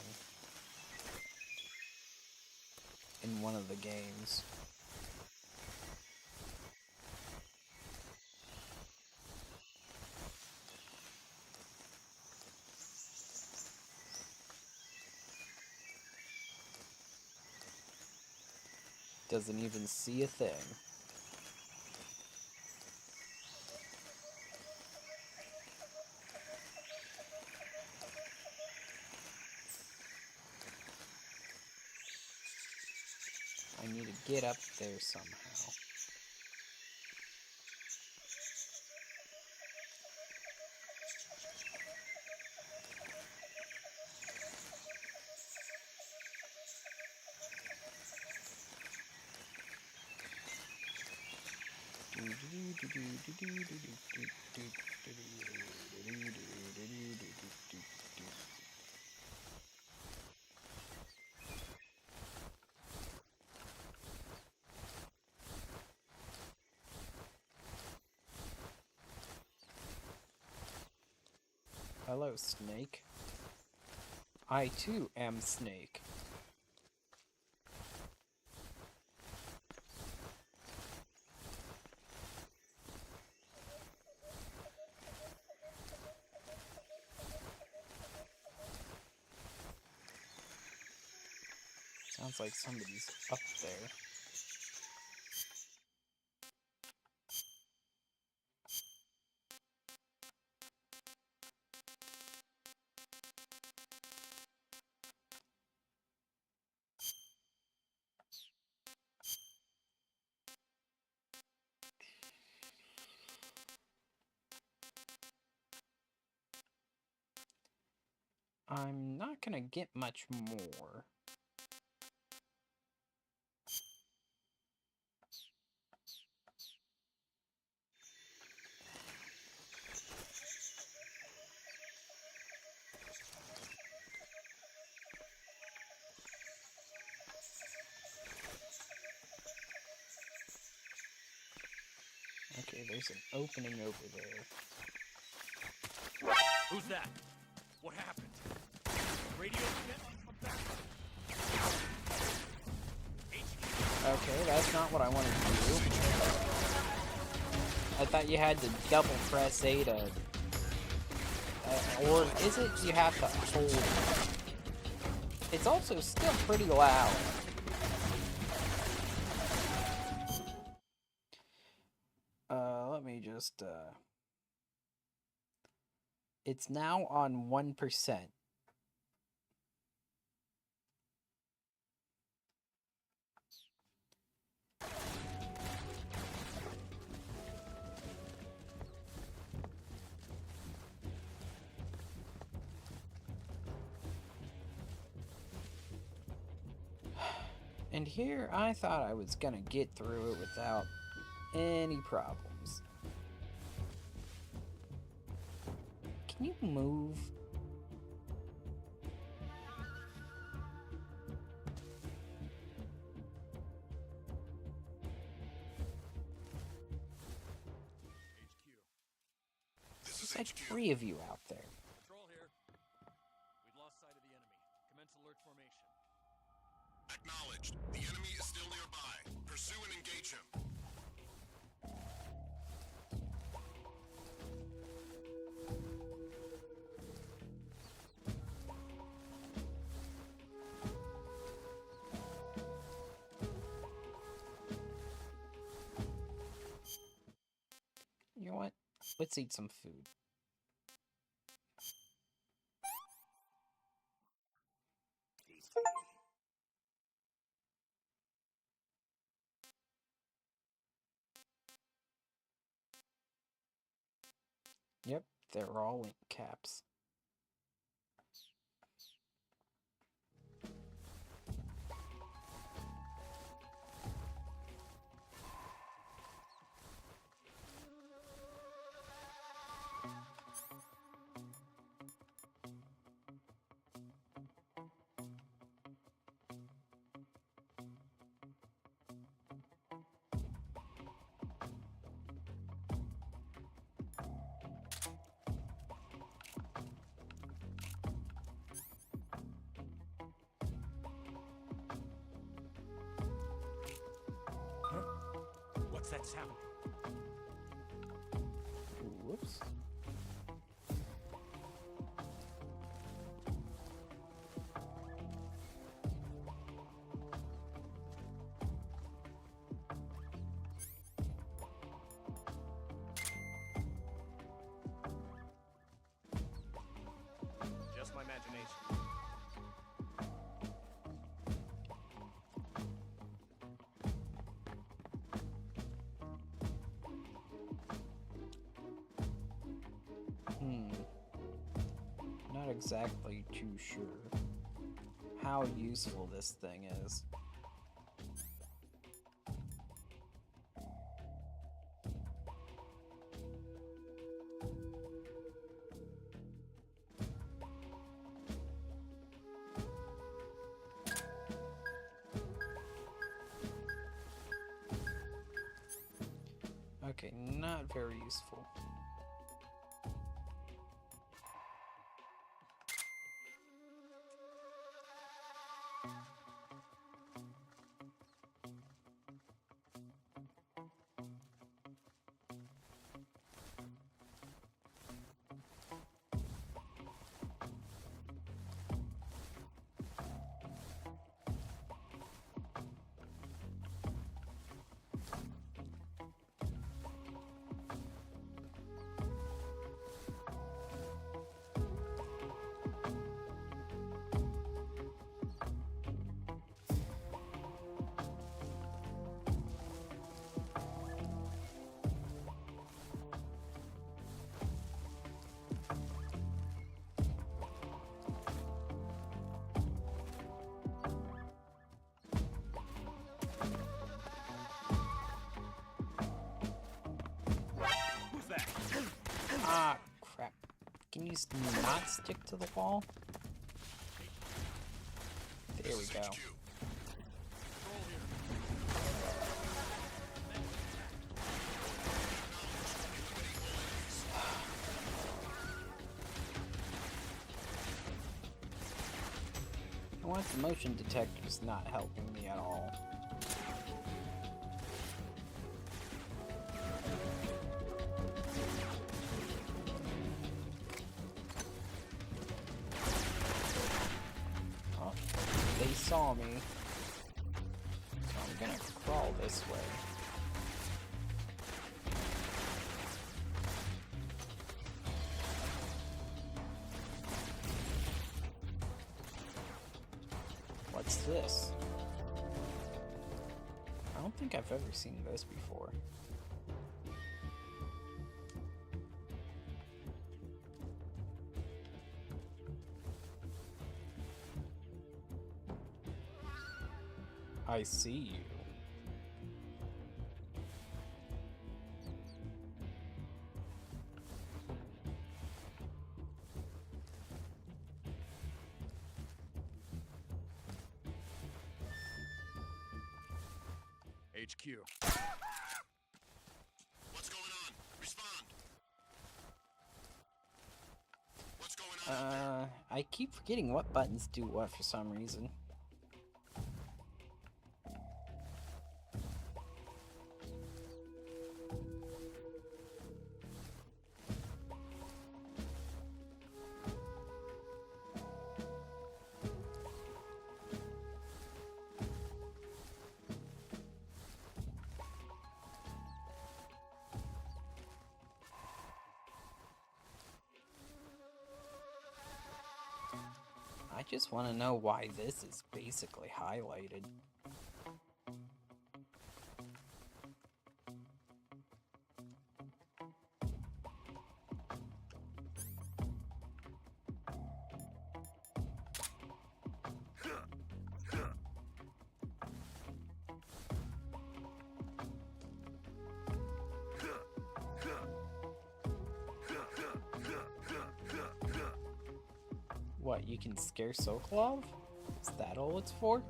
in one of the games. Doesn't even see a thing. I need to get up there somehow. Hello, Snake. I too am Snake. Sounds like somebody's up there. I'm not gonna get much more. Okay, Okay, there's an opening over there. Who's that? What happened? Radio? Okay, that's not what I wanted to do. I thought you had to double press A to... or is it you have to hold it? It's also still pretty loud. Let me just, It's now on 1%. And here, I thought I was gonna get through it without any problems. Can you move? There's like 3 of you out there. Control here. We've lost sight of the enemy. Commence alert formation. Acknowledged. The enemy is still nearby. Pursue and engage him. You know what? Let's eat some food. Yep, they're all link caps. What's that sound? Whoops. Just my imagination. Not exactly too sure how useful this thing is. Okay, not very useful. Ah, crap. Can you not stick to the wall? There we go. Why is the motion detector's not helping me at all? Oh, they saw me. So I'm gonna crawl this way. What's this? I don't think I've ever seen this before. I see you. HQ. What's going on? Respond. What's going on? I keep forgetting what buttons do what for some reason. I just want to know why this is basically highlighted. What, you can scare Sokolov? Is that all it's for?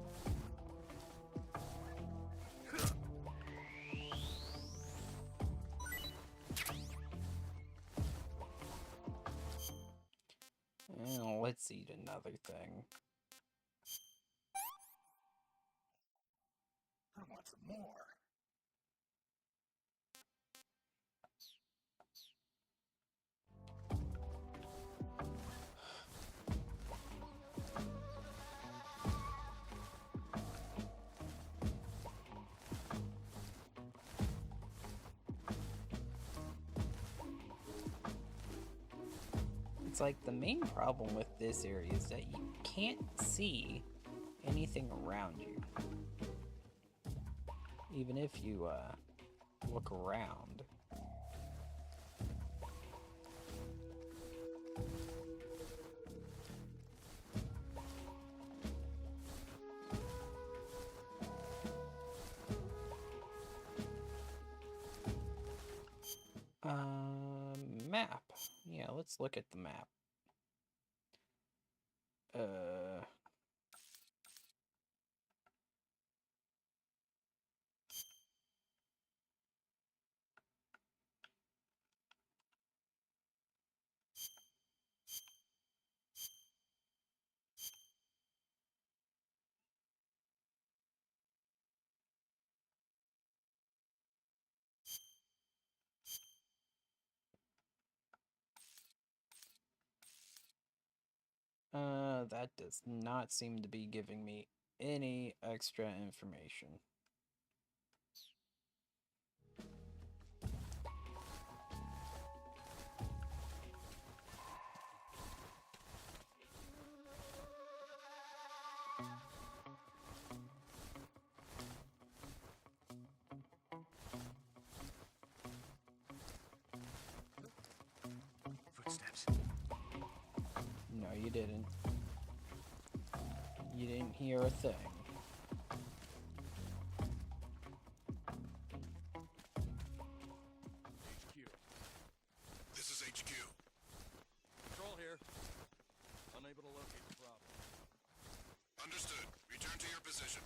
Well, let's eat another thing. I want some more. It's like the main problem with this area is that you can't see anything around you. Even if you look around. Map. Yeah, let's look at the map. That does not seem to be giving me any extra information. Footsteps. No, you didn't. You didn't hear a thing. HQ. This is HQ. Control here. Unable to locate the problem. Understood. Return to your position.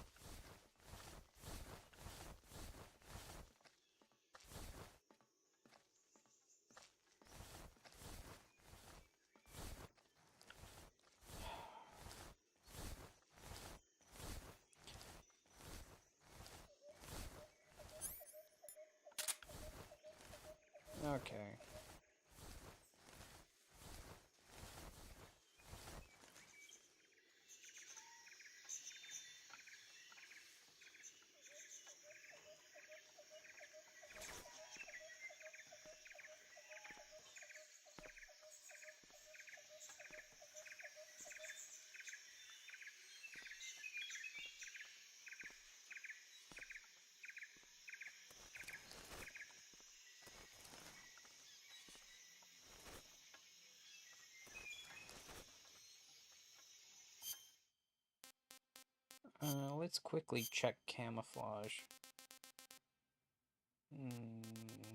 Let's quickly check camouflage.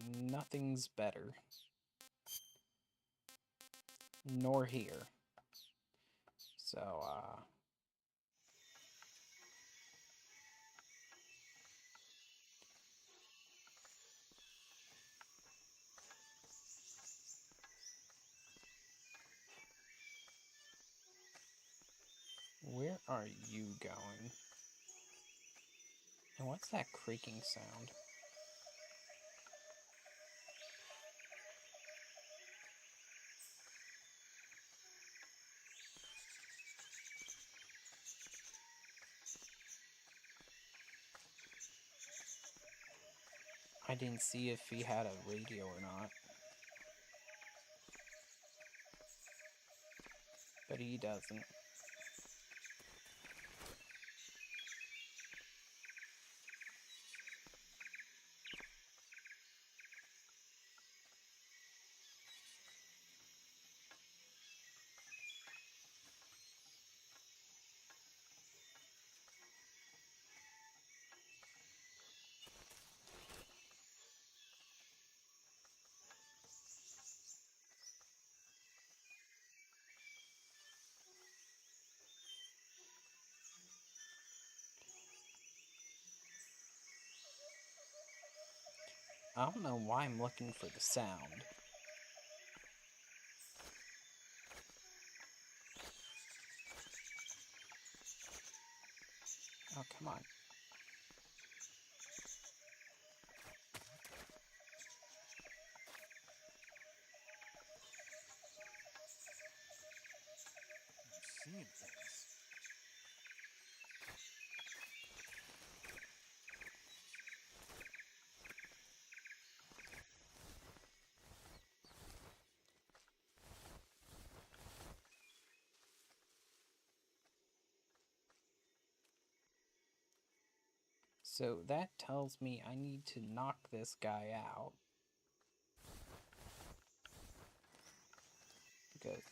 Nothing's better. Nor here. So, where are you going? And what's that creaking sound? I didn't see if he had a radio or not. But he doesn't. I don't know why I'm looking for the sound. Oh, come on. I'm seeing things. So that tells me I need to knock this guy out. Because it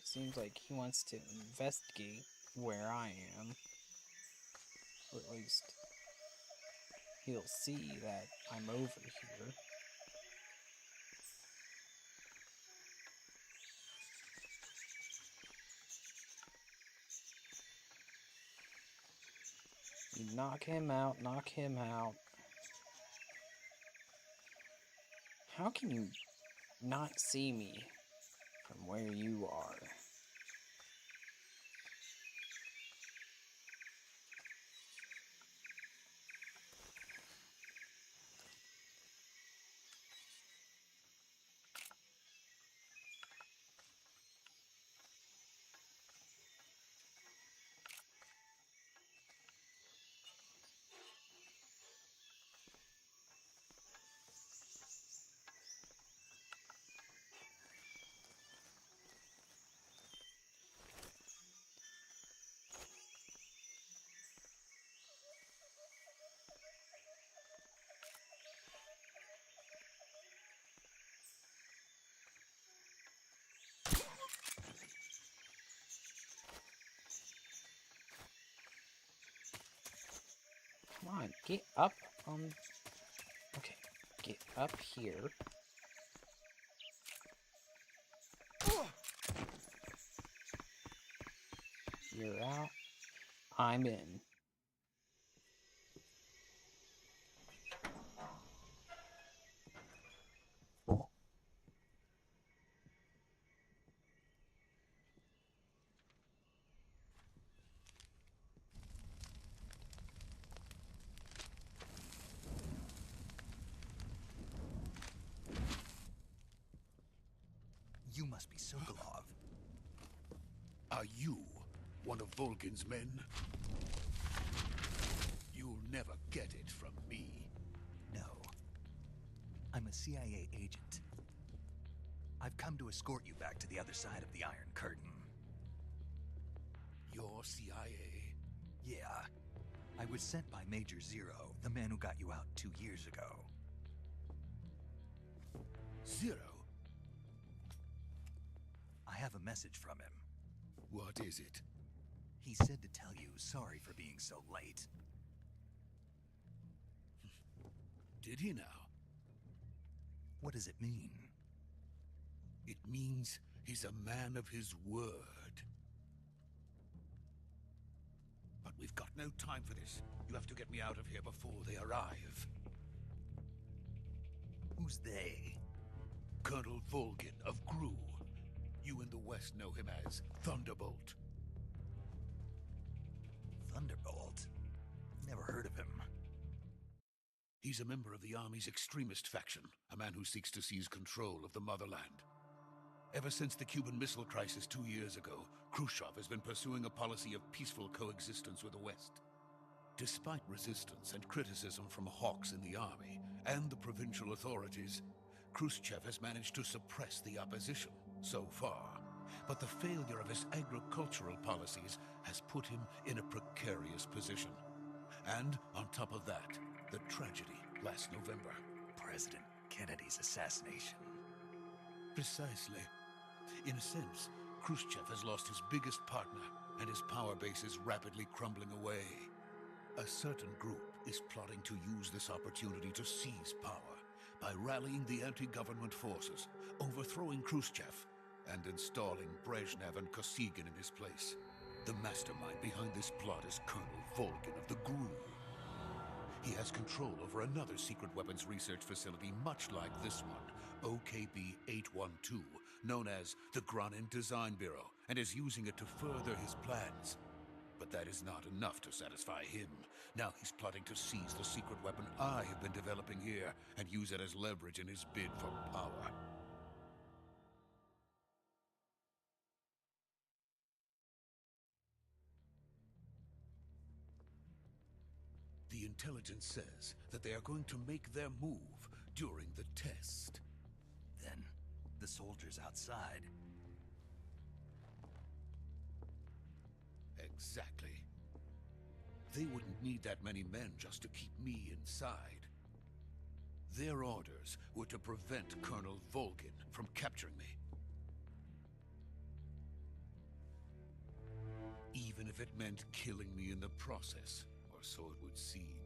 seems like he wants to investigate where I am. Or at least he'll see that I'm over here. You knock him out, knock him out. How can you not see me from where you are? Come on, get up on... Okay, get up here. You're out. I'm in. You must be Sokolov. Are you one of Vulcan's men? You'll never get it from me. No. I'm a CIA agent. I've come to escort you back to the other side of the Iron Curtain. You're CIA? Yeah. I was sent by Major Zero, the man who got you out 2 years ago. Zero? I have a message from him. What is it? He said to tell you sorry for being so late. Did he now? What does it mean? It means he's a man of his word. But we've got no time for this. You have to get me out of here before they arrive. Who's they? Colonel Volgin of Gru. You in the West know him as Thunderbolt. Thunderbolt? Never heard of him. He's a member of the Army's extremist faction, a man who seeks to seize control of the motherland. Ever since the Cuban Missile Crisis 2 years ago, Khrushchev has been pursuing a policy of peaceful coexistence with the West. Despite resistance and criticism from hawks in the army and the provincial authorities, Khrushchev has managed to suppress the opposition so far. But the failure of his agricultural policies has put him in a precarious position. And on top of that, the tragedy last November. President Kennedy's assassination. Precisely. In a sense, Khrushchev has lost his biggest partner, and his power base is rapidly crumbling away. A certain group is plotting to use this opportunity to seize power by rallying the anti-government forces, overthrowing Khrushchev, and installing Brezhnev and Kosygin in his place. The mastermind behind this plot is Colonel Volgin of the GRU. He has control over another secret weapons research facility much like this one, OKB-812, known as the Granin Design Bureau, and is using it to further his plans. But that is not enough to satisfy him. Now he's plotting to seize the secret weapon I have been developing here and use it as leverage in his bid for power. The intelligence says that they are going to make their move during the test. Then, the soldiers outside. Exactly. They wouldn't need that many men just to keep me inside. Their orders were to prevent Colonel Volgin from capturing me. Even if it meant killing me in the process, or so it would seem.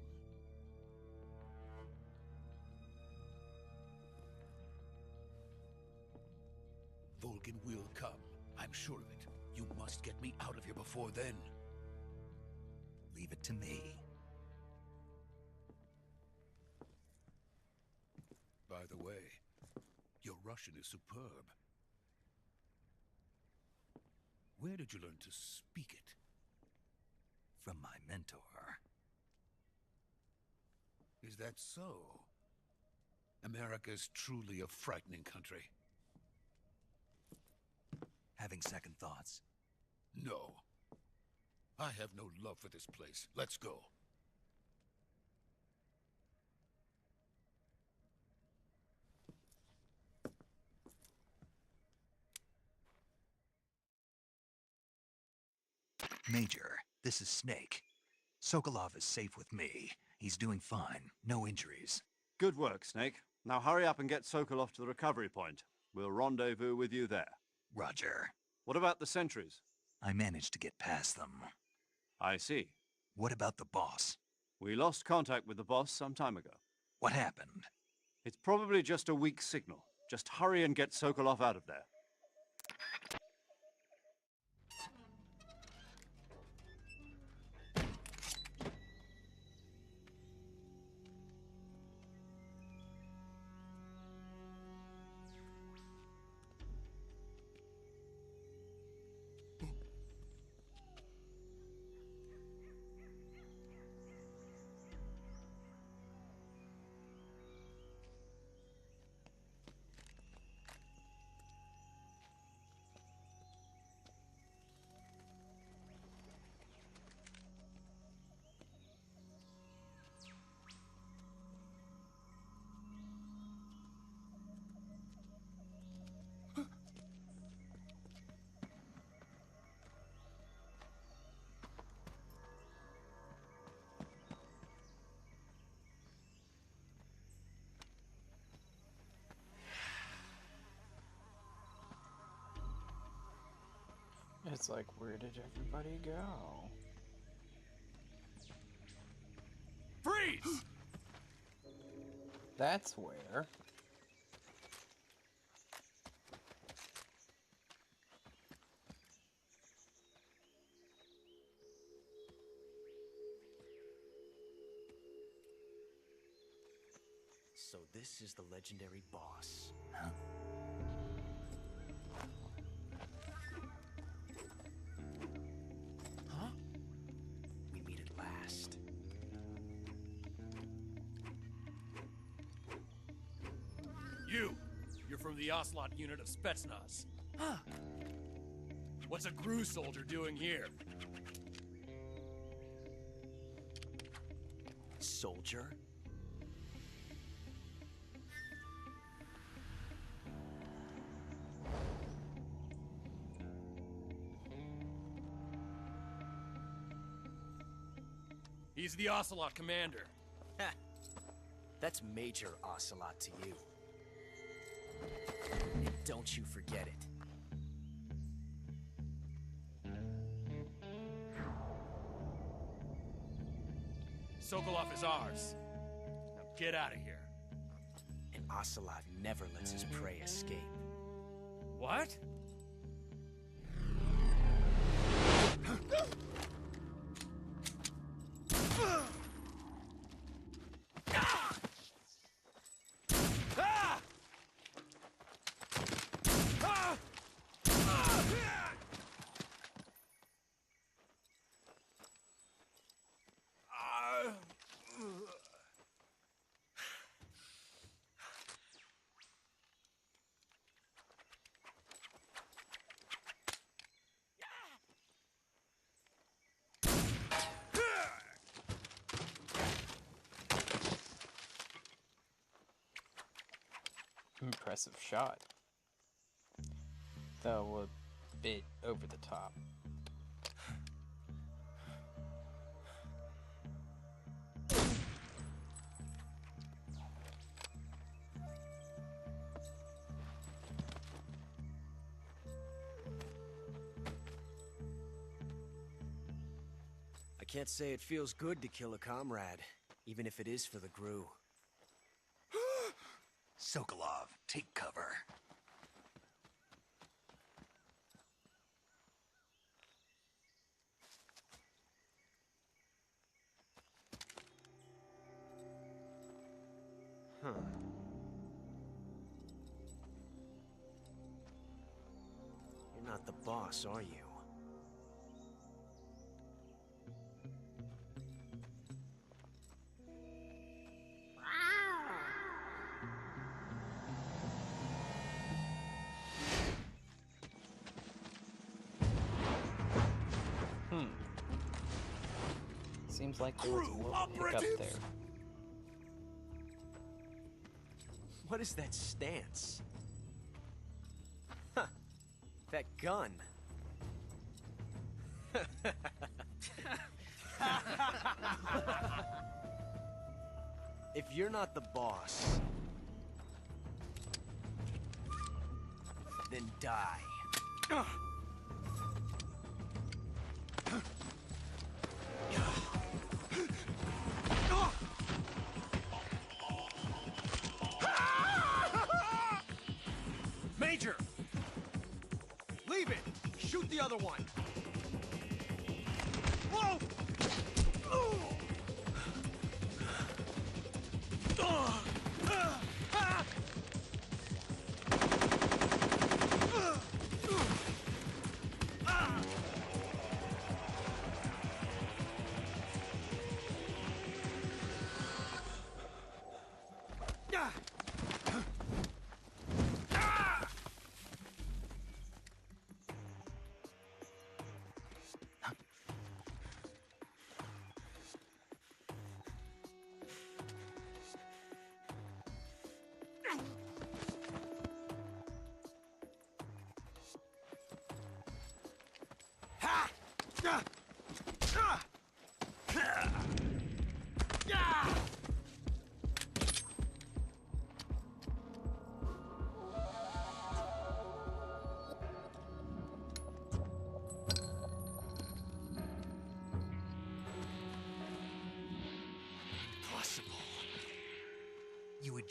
Volgin will come. I'm sure of it. You must get me out of here before then. Leave it to me. By the way, your Russian is superb. Where did you learn to speak it? From my mentor. Is that so? America's truly a frightening country. Having second thoughts? No. I have no love for this place. Let's go. Major, this is Snake. Sokolov is safe with me. He's doing fine. No injuries. Good work, Snake. Now hurry up and get Sokolov to the recovery point. We'll rendezvous with you there. Roger. What about the sentries? I managed to get past them. I see. What about the boss? We lost contact with the boss some time ago. What happened? It's probably just a weak signal. Just hurry and get Sokolov out of there. It's like, where did everybody go? Freeze! That's where. So this is the legendary boss. Huh? We meet at last. You're from the Ocelot unit of Spetsnaz. Huh. What's a GRU soldier doing here? Soldier? He's the Ocelot commander. Ha! That's Major Ocelot to you. And don't you forget it. Sokolov is ours. Now get out of here. And Ocelot never lets his prey escape. What? Impressive shot. Though a bit over the top. I can't say it feels good to kill a comrade, even if it is for the GRU. Sokolov, take cover. Huh. You're not the boss, are you? Seems like there was a little hiccup there. What is that stance? Huh. That gun. If you're not the boss, then die. Major! Leave it! Shoot the other one! Whoa!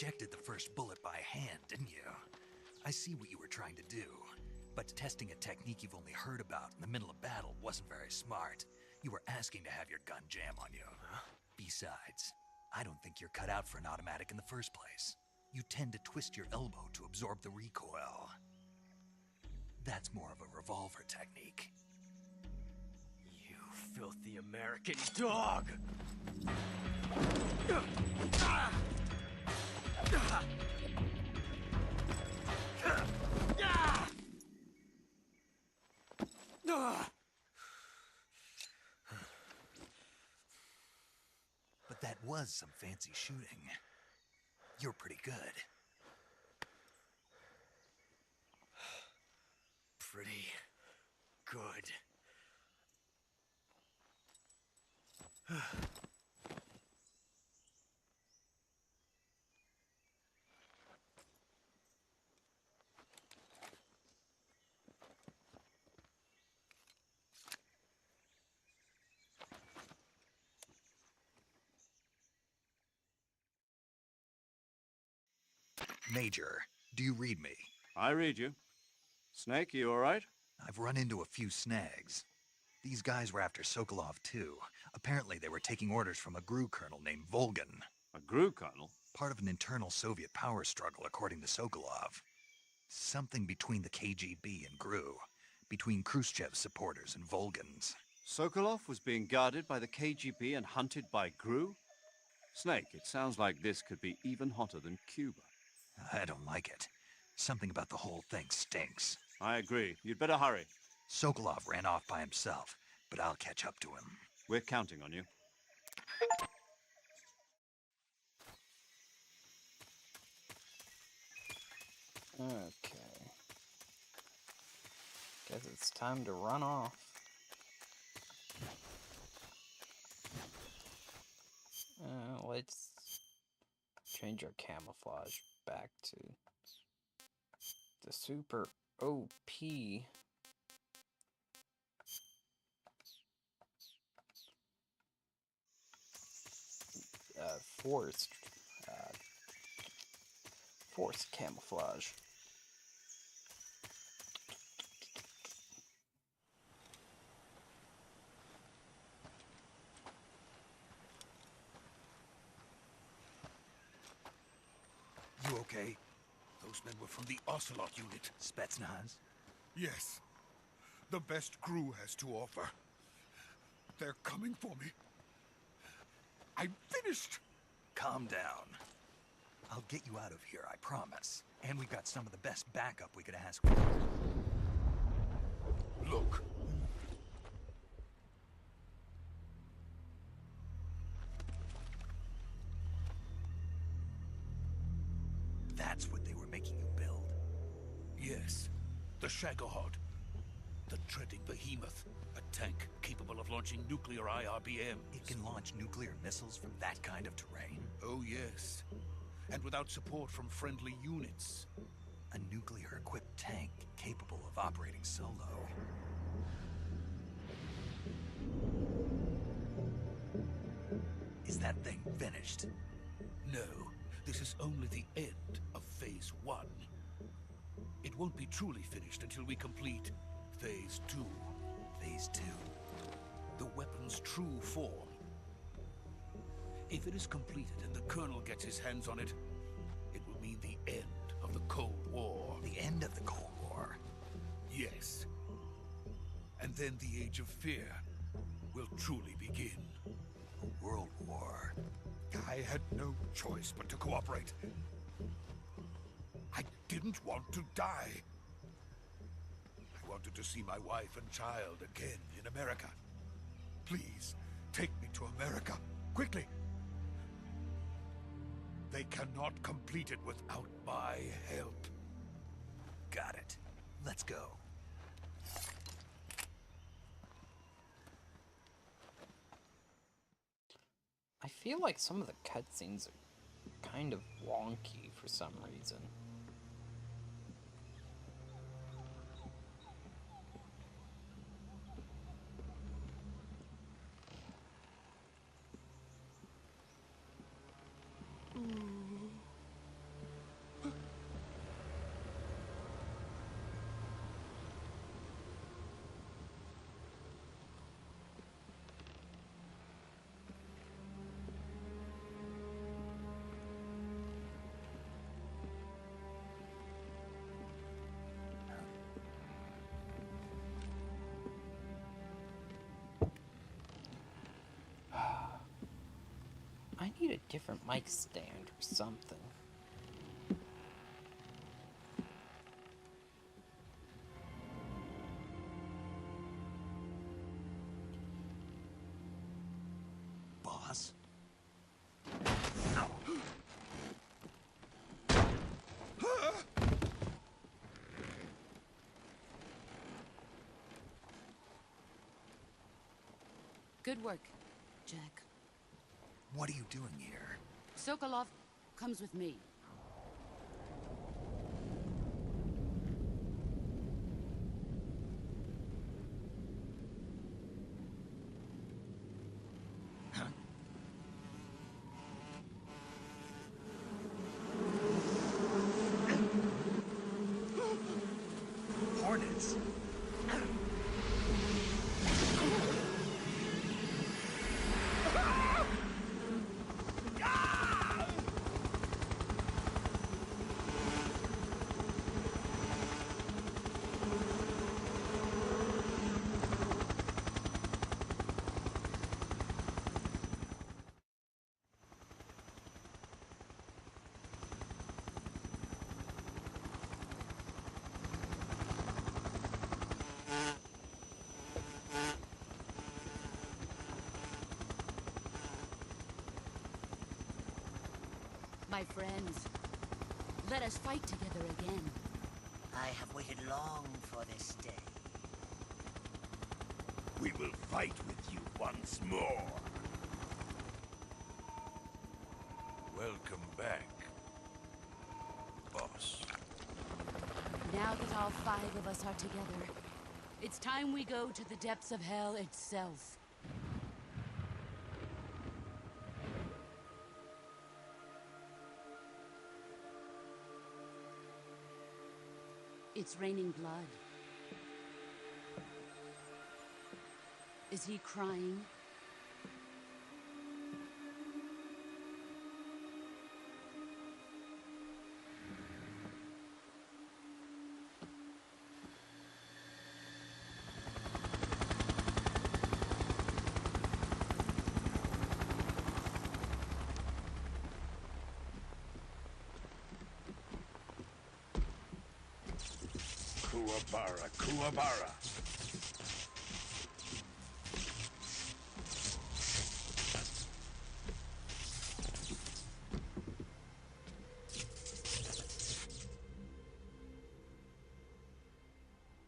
ejected the first bullet by hand, didn't you? I see what you were trying to do, but testing a technique you've only heard about in the middle of battle wasn't very smart. You were asking to have your gun jam on you. Besides, I don't think you're cut out for an automatic in the first place. You tend to twist your elbow to absorb the recoil. That's more of a revolver technique. You filthy American dog! But that was some fancy shooting. You're pretty good. Pretty good. Major, do you read me? I read you. Snake, you all right? I've run into a few snags. These guys were after Sokolov too. Apparently they were taking orders from a GRU colonel named Volgan. A GRU colonel? Part of an internal Soviet power struggle, according to Sokolov. Something between the KGB and GRU. Between Khrushchev's supporters and Volgan's. Sokolov was being guarded by the KGB and hunted by GRU? Snake, it sounds like this could be even hotter than Cuba. I don't like it. Something about the whole thing stinks. I agree. You'd better hurry. Sokolov ran off by himself, but I'll catch up to him. We're counting on you. Okay. Guess it's time to run off. Let's change our camouflage back to the super OP. Forced camouflage. You okay? Those men were from the Ocelot unit. Spetsnaz? Yes. The best GRU has to offer. They're coming for me. I'm finished! Calm down. I'll get you out of here, I promise. And we've got some of the best backup we could ask for. Look. That's what they were making you build? Yes. The Shagohod. The treading behemoth. A tank capable of launching nuclear IRBMs. It can launch nuclear missiles from that kind of terrain? Oh, yes. And without support from friendly units. A nuclear-equipped tank capable of operating solo. Is that thing finished? No. This is only the end of Phase 1. It won't be truly finished until we complete Phase 2. Phase 2? The weapon's true form. If it is completed and the Colonel gets his hands on it, it will mean the end of the Cold War. The end of the Cold War? Yes. And then the Age of Fear will truly begin. A world war. I had no choice but to cooperate. I didn't want to die. I wanted to see my wife and child again in America. Please, take me to America, quickly. They cannot complete it without my help. Got it. Let's go. I feel like some of the cutscenes are kind of wonky for some reason. different mic stand or something. Boss? Good work, Jack. What are you doing here? Sokolov comes with me. Hornets? My friends, let us fight together again. I have waited long for this day. We will fight with you once more. Welcome back, boss. Now that all 5 of us are together, it's time we go to the depths of hell itself. It's raining blood. Is he crying? Kuwabara, Kuwabara.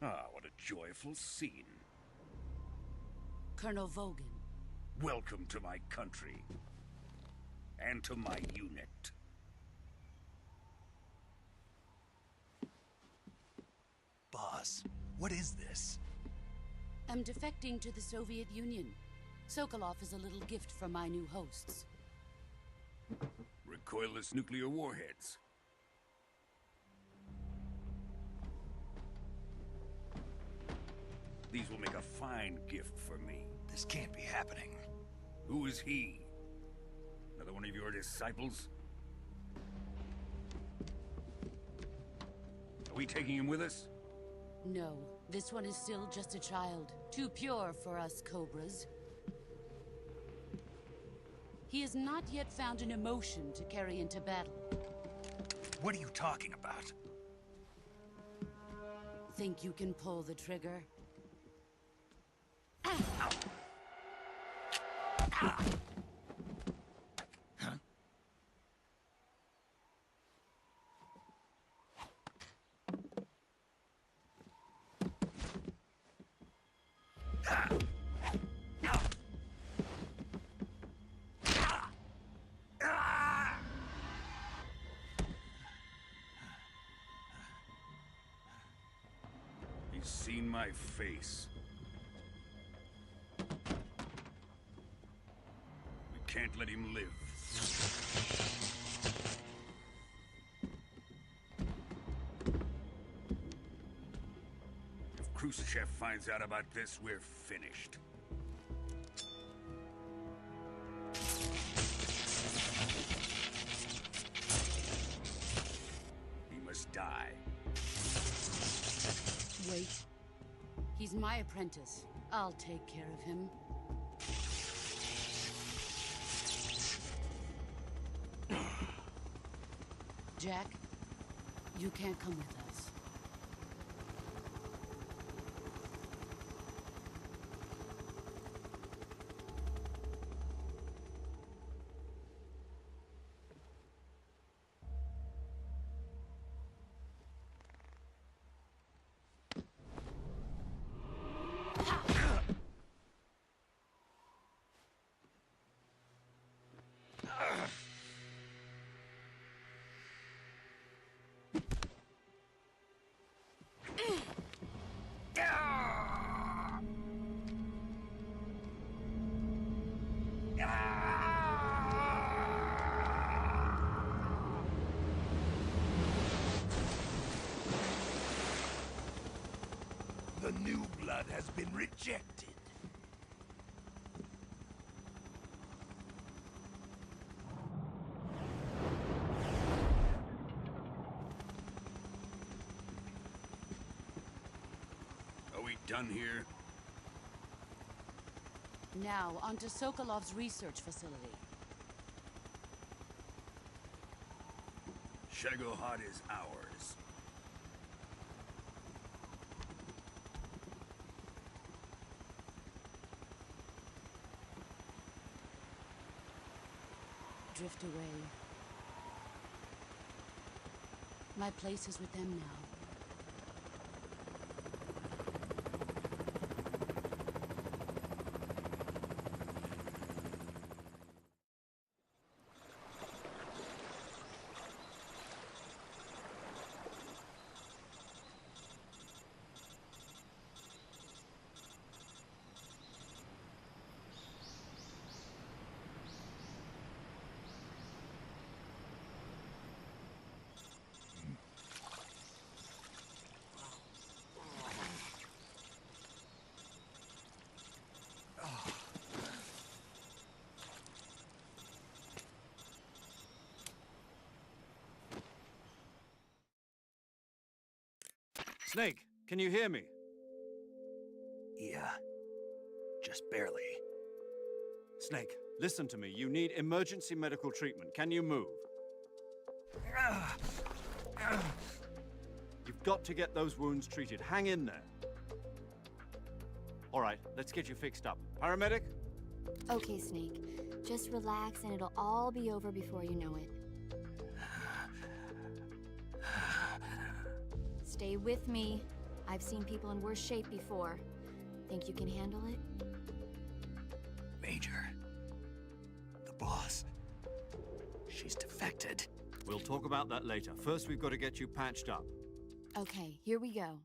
Ah, what a joyful scene. Colonel Vogan. Welcome to my country. And to my unit. Boss, what is this? I'm defecting to the Soviet Union. Sokolov is a little gift from my new hosts. Recoilless nuclear warheads. These will make a fine gift for me. This can't be happening. Who is he? Another one of your disciples? Are we taking him with us? No, this one is still just a child. Too pure for us Cobras. He has not yet found an emotion to carry into battle. What are you talking about? Think you can pull the trigger? He's seen my face. We can't let him live. If Khrushchev finds out about this, we're finished. He must die. Wait. He's my apprentice. I'll take care of him. Jack, you can't come with us. The new blood has been rejected. Are we done here? Now, on to Sokolov's research facility. Shagohod is ours. Drift away. My place is with them now. Snake, can you hear me? Yeah. Just barely. Snake, listen to me. You need emergency medical treatment. Can you move? You've got to get those wounds treated. Hang in there. All right, let's get you fixed up. Paramedic? Okay, Snake. Just relax and it'll all be over before you know it. Stay with me. I've seen people in worse shape before. Think you can handle it? Major. The boss. She's defected. We'll talk about that later. First, we've got to get you patched up. Okay, here we go.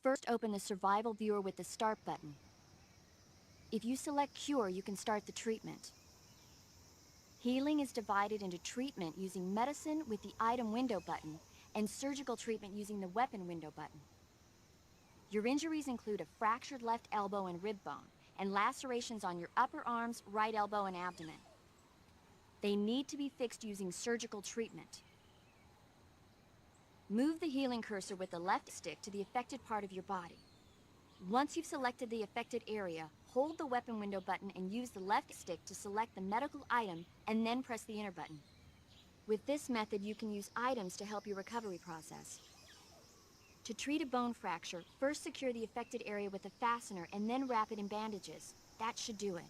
First, open the survival viewer with the start button. If you select cure, you can start the treatment. Healing is divided into treatment using medicine with the item window button and surgical treatment using the weapon window button. Your injuries include a fractured left elbow and rib bone, and lacerations on your upper arms, right elbow, and abdomen. They need to be fixed using surgical treatment. Move the healing cursor with the left stick to the affected part of your body. Once you've selected the affected area, hold the weapon window button and use the left stick to select the medical item, and then press the enter button. With this method, you can use items to help your recovery process. To treat a bone fracture, first secure the affected area with a fastener and then wrap it in bandages. That should do it.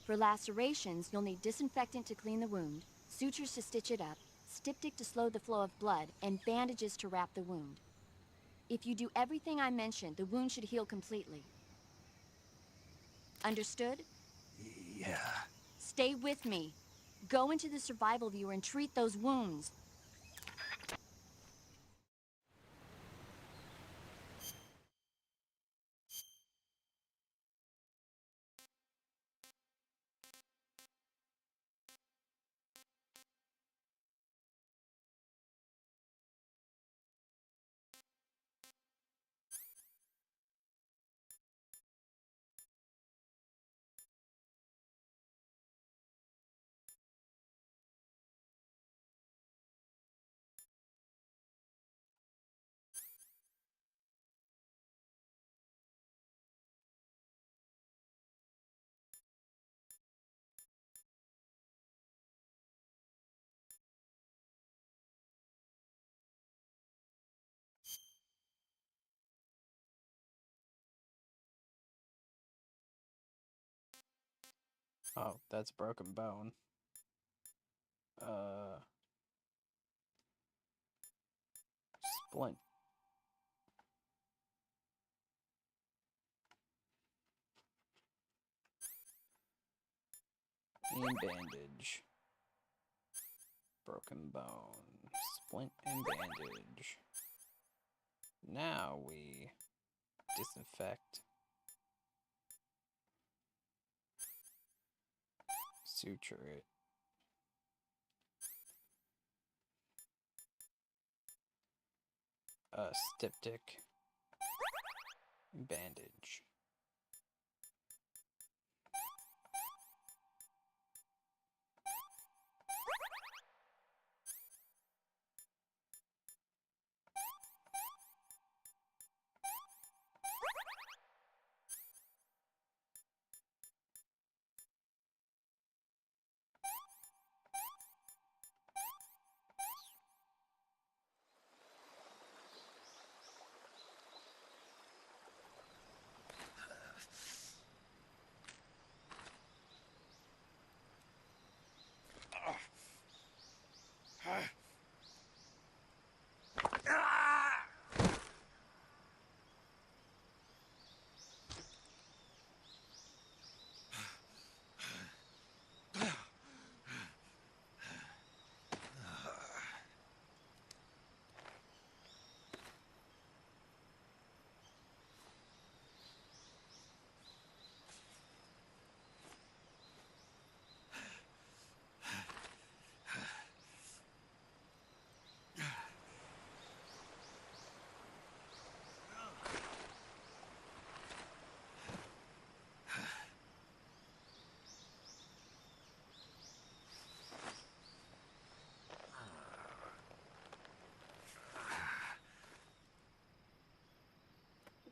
For lacerations, you'll need disinfectant to clean the wound, sutures to stitch it up, styptic to slow the flow of blood, and bandages to wrap the wound. If you do everything I mentioned, the wound should heal completely. Understood? Yeah. Stay with me. Go into the survival viewer and treat those wounds. Oh, that's broken bone. Splint. And bandage. Broken bone. Splint and bandage. Now we disinfect. Suture it. Styptic. Bandage.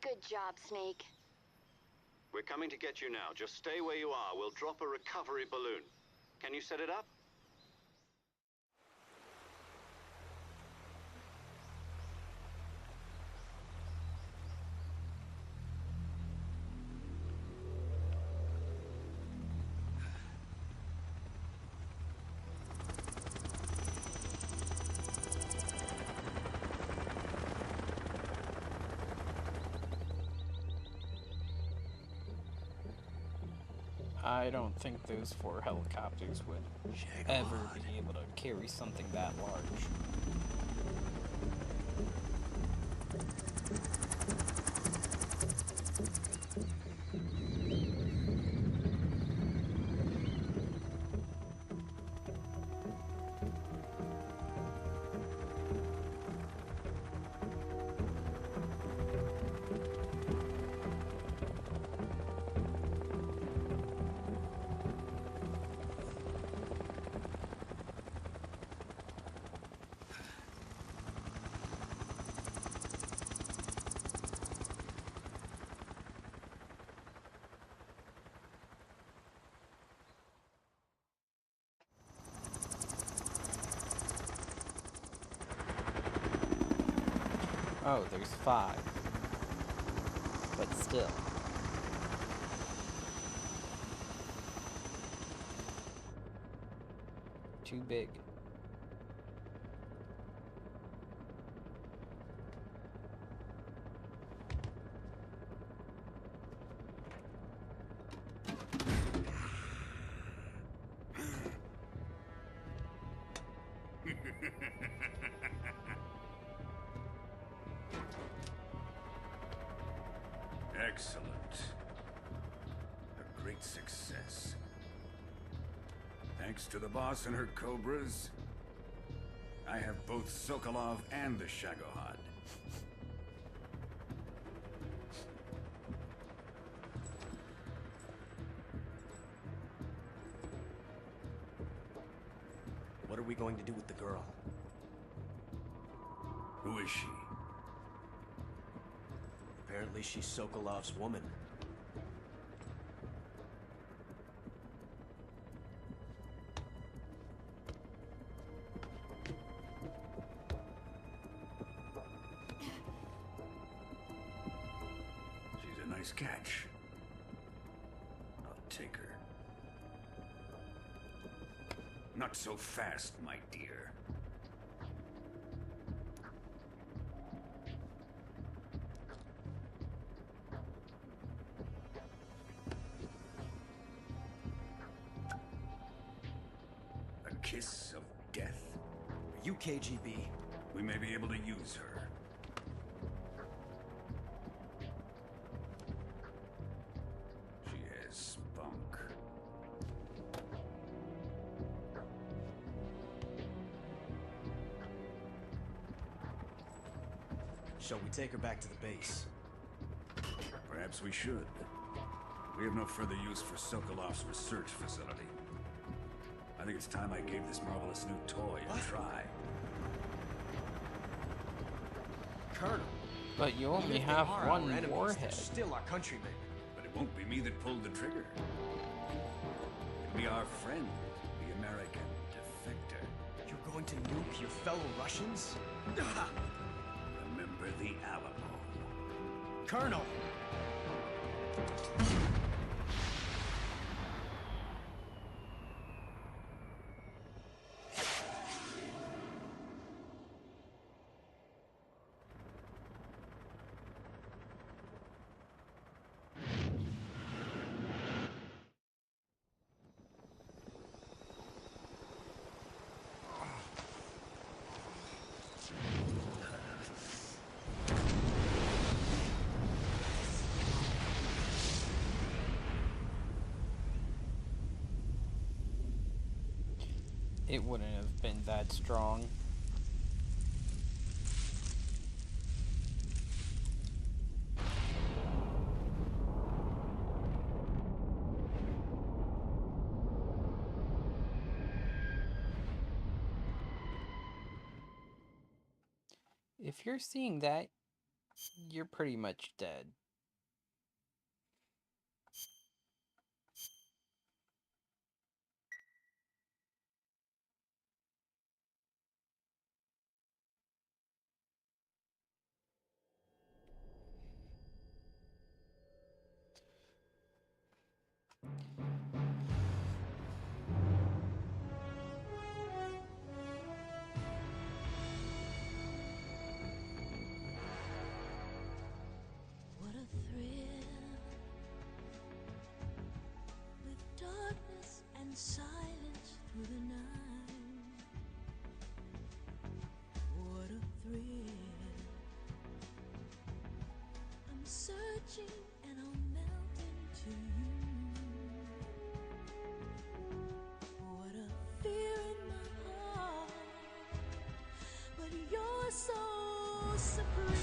Good job, Snake. We're coming to get you now. Just stay where you are. We'll drop a recovery balloon. Can you set it up? I don't think those 4 helicopters would ever be able to carry something that large. Oh, there's 5. But still. Too big. Excellent. A great success. Thanks to the boss and her cobras, I have both Sokolov and the Shagohod. What are we going to do with the girl? Who is she? Apparently she's Sokolov's woman. She's a nice catch. I'll take her. Not so fast, my dear. A kiss of death? Are you KGB? We may be able to use her. She has spunk. Shall we take her back to the base? Perhaps we should. We have no further use for Sokolov's research facility. I think it's time I gave this marvelous new toy a try. Colonel. But you only even if they have are one our enemies, warhead. they're still our countrymen. But it won't be me that pulled the trigger. It'll be our friend, the American defector. You're going to nuke your fellow Russians? Remember the Alamo. Colonel! It wouldn't have been that strong. If you're seeing that, you're pretty much dead. What a thrill, with darkness and silence through the night. What a thrill, I'm searching and I'll melt into you. What a fear in my heart, but you're so supreme.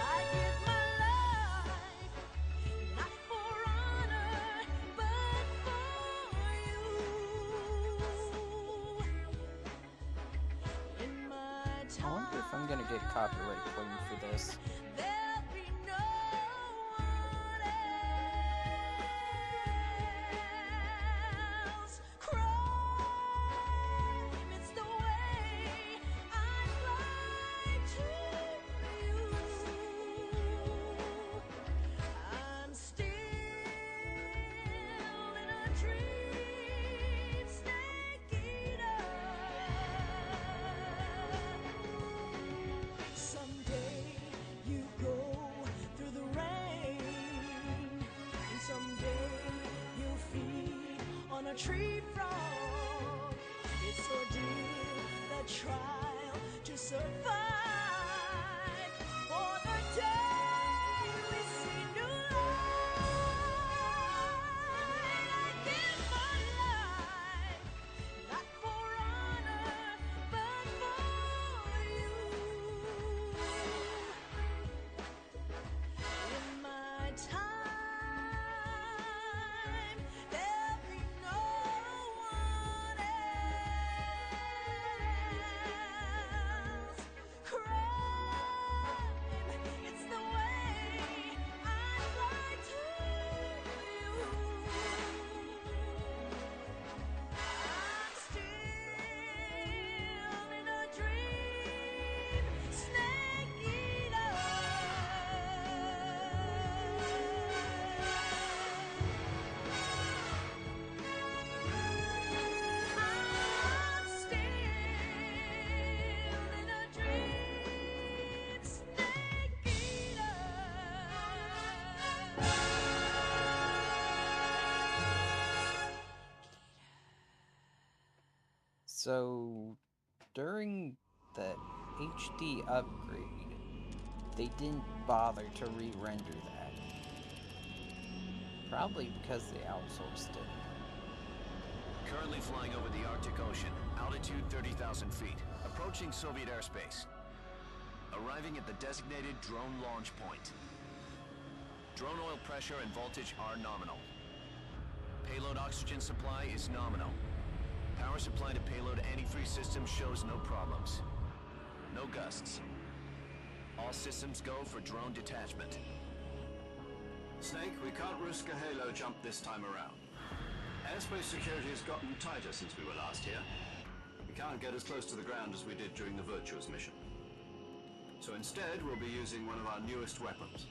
I give my life, not for honor, but for you. In my I wonder if I'm gonna get copyright claim for this. there'll be no one else. Crime, it's the way I fly to you. I'm still in a dream, snake eater. Someday you go through the rain, and someday you'll feed on a tree frog. It's ordeal, the trial to survive, for the day we see new light. I give my life, not for honor, but for you. In my time, there'll be no one else. So, during the HD upgrade, they didn't bother to re-render that. Probably because they outsourced it. Currently flying over the Arctic Ocean, altitude 30,000 feet, approaching Soviet airspace. Arriving at the designated drone launch point. Drone oil pressure and voltage are nominal. Payload oxygen supply is nominal. Power supply to payload antifreeze system shows no problems. No gusts. All systems go for drone detachment. Snake, we can't risk a halo jump this time around. Airspace security has gotten tighter since we were last here. We can't get as close to the ground as we did during the Virtuous mission. So instead, we'll be using one of our newest weapons.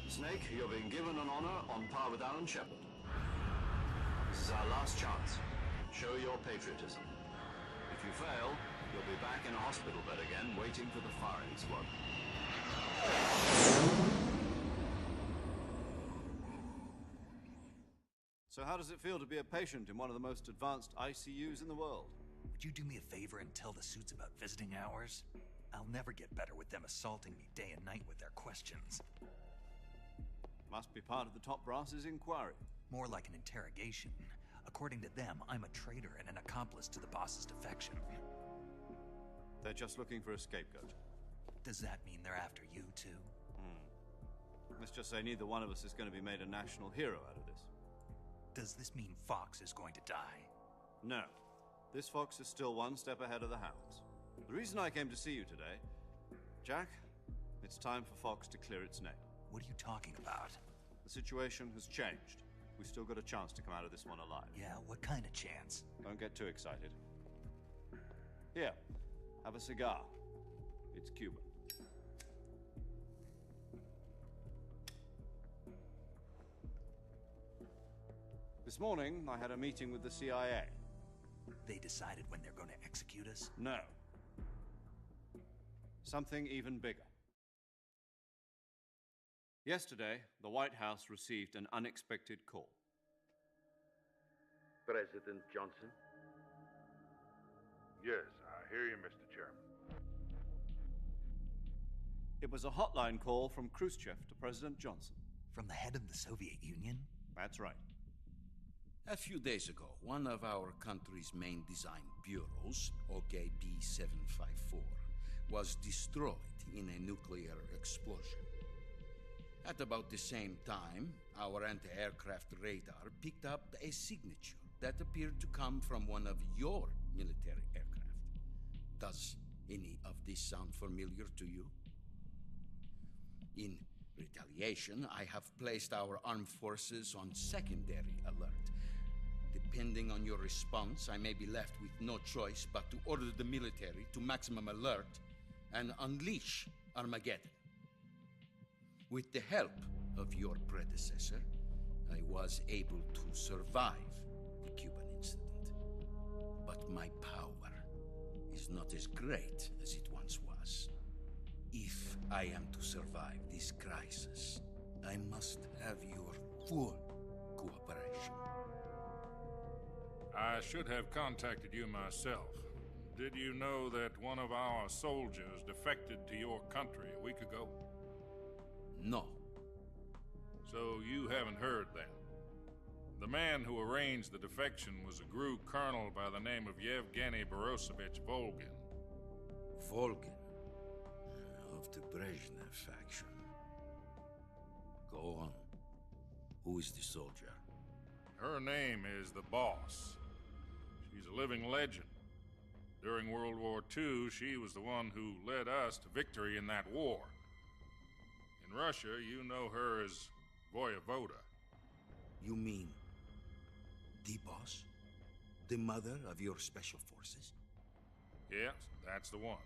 Snake, you're being given an honor on par with Alan Shepard. This is our last chance. Show your patriotism. If you fail, you'll be back in a hospital bed again, waiting for the firing squad. So how does it feel to be a patient in one of the most advanced ICUs in the world? Would you do me a favor and tell the suits about visiting hours? I'll never get better with them assaulting me day and night with their questions. Must be part of the top brass's inquiry. More like an interrogation. According to them, I'm a traitor and an accomplice to the boss's defection. They're just looking for a scapegoat. Does that mean they're after you, too? Let's just say neither one of us is going to be made a national hero out of this. Does this mean Fox is going to die? No. This Fox is still one step ahead of the Hounds. The reason I came to see you today, Jack, it's time for Fox to clear its name. What are you talking about? The situation has changed. We've still got a chance to come out of this one alive. Yeah, what kind of chance? Don't get too excited. Here, have a cigar. It's Cuban. This morning, I had a meeting with the CIA. They decided when they're going to execute us? No. Something even bigger. Yesterday, the White House received an unexpected call. President Johnson? Yes, I hear you, Mr. Chairman. It was a hotline call from Khrushchev to President Johnson. From the head of the Soviet Union? That's right. A few days ago, one of our country's main design bureaus, OKB 754, was destroyed in a nuclear explosion. At about the same time, our anti-aircraft radar picked up a signature that appeared to come from one of your military aircraft. Does any of this sound familiar to you? In retaliation, I have placed our armed forces on secondary alert. Depending on your response, I may be left with no choice but to order the military to maximum alert and unleash Armageddon. With the help of your predecessor, I was able to survive the Cuban incident. But my power is not as great as it once was. If I am to survive this crisis, I must have your full cooperation. I should have contacted you myself. Did you know that one of our soldiers defected to your country a week ago? No. So you haven't heard then. The man who arranged the defection was a GRU colonel by the name of Yevgeny Borosovich Volgin. Volgin? Of the Brezhnev faction. Go on. Who is the soldier? Her name is the Boss. She's a living legend. During World War II, she was the one who led us to victory in that war. In Russia, you know her as Voyevoda. You mean the Boss? The mother of your special forces? Yes, that's the one.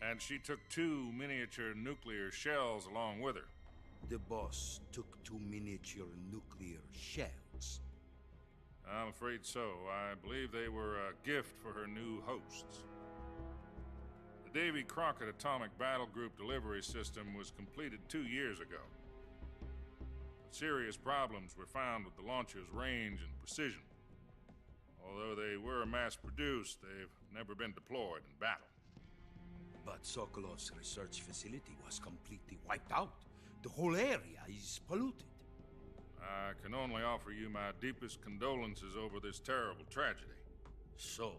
And she took 2 miniature nuclear shells along with her. The Boss took 2 miniature nuclear shells? I'm afraid so. I believe they were a gift for her new hosts. The Davy Crockett Atomic Battle Group delivery system was completed 2 years ago. But serious problems were found with the launcher's range and precision. Although they were mass-produced, they've never been deployed in battle. But Sokolov's research facility was completely wiped out. The whole area is polluted. I can only offer you my deepest condolences over this terrible tragedy. So,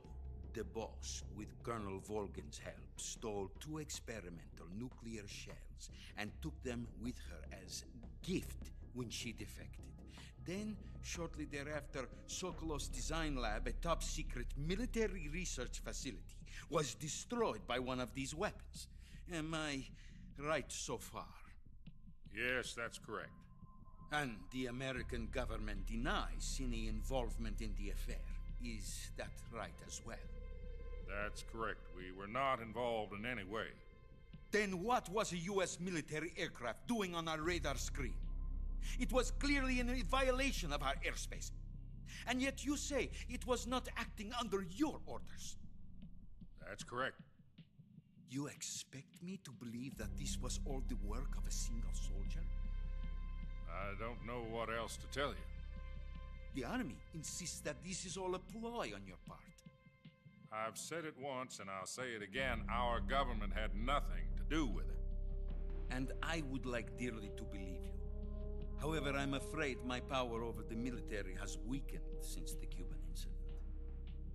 the boss, with Colonel Volgin's help, stole 2 experimental nuclear shells and took them with her as gift when she defected. Then, shortly thereafter, Sokolov's design lab, a top-secret military research facility, was destroyed by one of these weapons. Am I right so far? Yes, that's correct. And the American government denies any involvement in the affair. Is that right as well? That's correct. We were not involved in any way. Then what was a U.S. military aircraft doing on our radar screen? It was clearly in violation of our airspace. And yet you say it was not acting under your orders. That's correct. You expect me to believe that this was all the work of a single soldier? I don't know what else to tell you. The army insists that this is all a ploy on your part. I've said it once, and I'll say it again. Our government had nothing to do with it. And I would like dearly to believe you. However, I'm afraid my power over the military has weakened since the Cuban incident.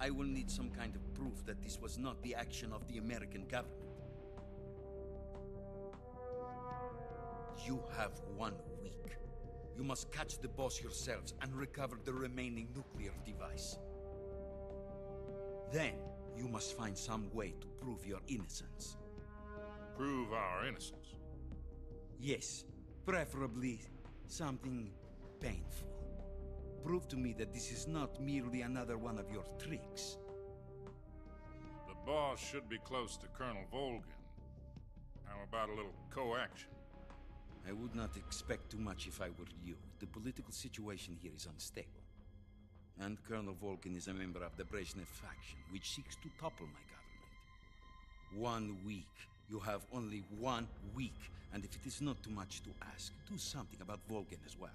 I will need some kind of proof that this was not the action of the American government. You have 1 week. You must catch the boss yourselves and recover the remaining nuclear device. Then, you must find some way to prove your innocence. Prove our innocence? Yes, preferably something painful. Prove to me that this is not merely another one of your tricks. The boss should be close to Colonel Volgin. How about a little co-action? I would not expect too much if I were you. The political situation here is unstable. And Colonel Volgin is a member of the Brezhnev faction, which seeks to topple my government. 1 week. You have only 1 week. And if it is not too much to ask, do something about Volgin as well.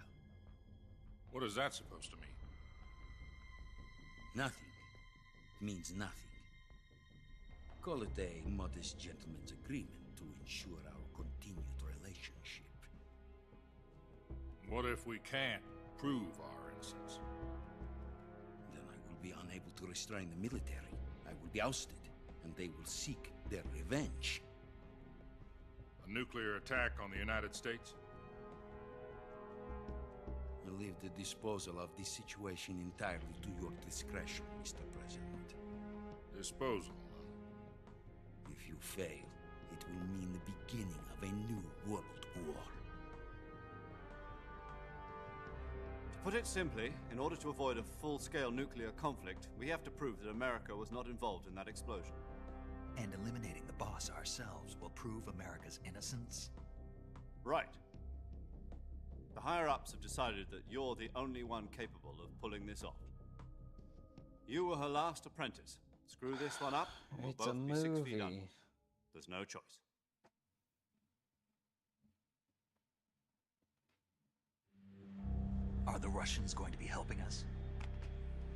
What is that supposed to mean? Nothing. It means nothing. Call it a modest gentleman's agreement to ensure our continued relationship. What if we can't prove our innocence? Then I will be unable to restrain the military. I will be ousted, and they will seek their revenge. A nuclear attack on the United States? I leave the disposal of this situation entirely to your discretion, Mr. President. Disposal? If you fail, it will mean the beginning of a new world war. To put it simply, in order to avoid a full-scale nuclear conflict, we have to prove that America was not involved in that explosion. And eliminating the boss ourselves will prove America's innocence? Right. The higher-ups have decided that you're the only one capable of pulling this off. You were her last apprentice. Screw this one up, and we'll It's a both be 6 feet under. movie. There's no choice. Are the Russians going to be helping us?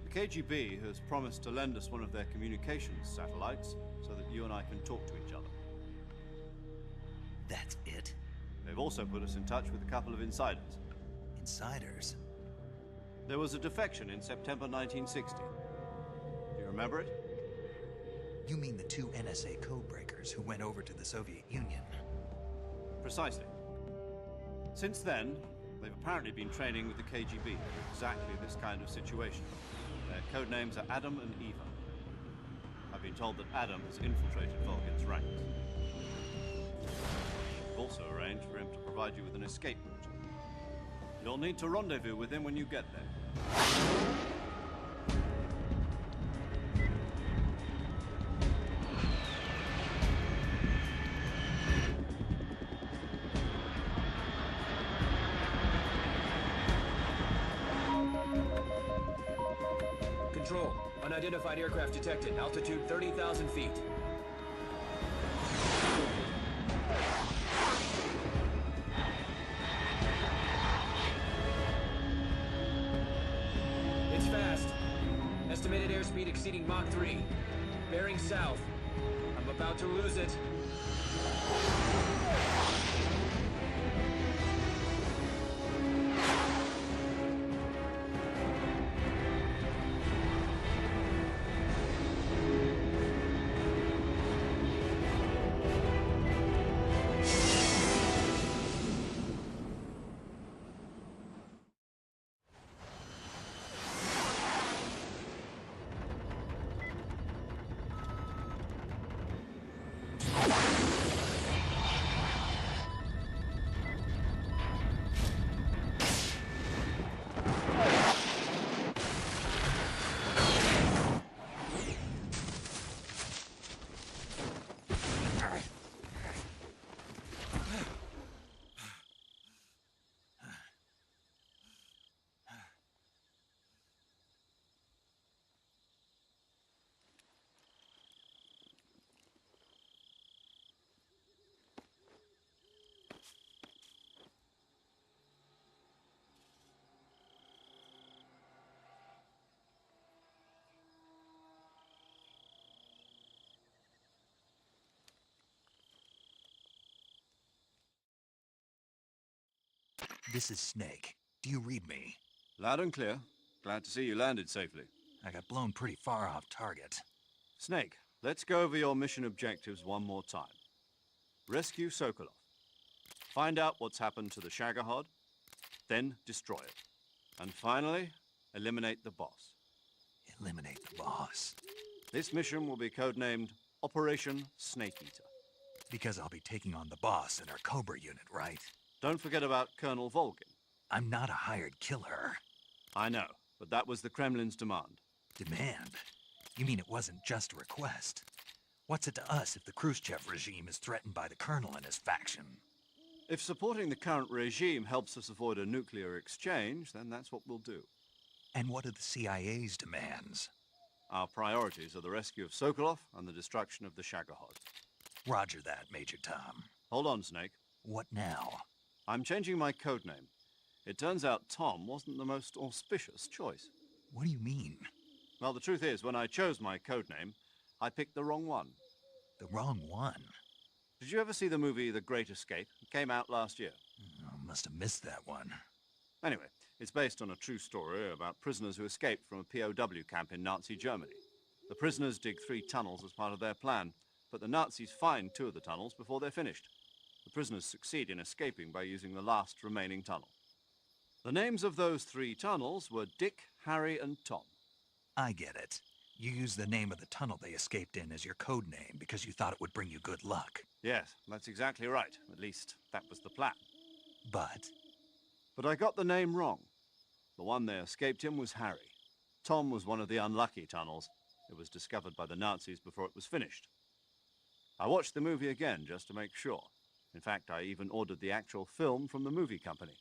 The KGB has promised to lend us one of their communications satellites so that you and I can talk to each other. That's it? They've also put us in touch with a couple of insiders. Insiders? There was a defection in September 1960. Do you remember it? You mean the 2 NSA codebreakers who went over to the Soviet Union? Precisely. Since then, they've apparently been training with the KGB for exactly this kind of situation. Their code names are Adam and Eva. I've been told that Adam has infiltrated Volgin's ranks. We've also arranged for him to provide you with an escape route. You'll need to rendezvous with him when you get there. Control. Unidentified aircraft detected. Altitude 30,000 feet. It's fast. Estimated airspeed exceeding Mach 3. Bearing south. I'm about to lose it. This is Snake. Do you read me? Loud and clear. Glad to see you landed safely. I got blown pretty far off target. Snake, let's go over your mission objectives one more time. Rescue Sokolov. Find out what's happened to the Shagohod, then destroy it. And finally, eliminate the boss. Eliminate the boss? This mission will be codenamed Operation Snake Eater. Because I'll be taking on the boss in our Cobra unit, right? Don't forget about Colonel Volgin. I'm not a hired killer. I know, but that was the Kremlin's demand. Demand? You mean it wasn't just a request? What's it to us if the Khrushchev regime is threatened by the Colonel and his faction? If supporting the current regime helps us avoid a nuclear exchange, then that's what we'll do. And what are the CIA's demands? Our priorities are the rescue of Sokolov and the destruction of the Shagohod. Roger that, Major Tom. Hold on, Snake. What now? I'm changing my codename. It turns out Tom wasn't the most auspicious choice. What do you mean? Well, the truth is, when I chose my codename, I picked the wrong one. The wrong one? Did you ever see the movie The Great Escape? It came out last year. I must have missed that one. Anyway, it's based on a true story about prisoners who escaped from a POW camp in Nazi Germany. The prisoners dig 3 tunnels as part of their plan, but the Nazis find 2 of the tunnels before they're finished. The prisoners succeed in escaping by using the last remaining tunnel. The names of those 3 tunnels were Dick, Harry, and Tom. I get it. You used the name of the tunnel they escaped in as your code name because you thought it would bring you good luck. Yes, that's exactly right. At least, that was the plan. But I got the name wrong. The one they escaped in was Harry. Tom was one of the unlucky tunnels. It was discovered by the Nazis before it was finished. I watched the movie again just to make sure. In fact, I even ordered the actual film from the movie company.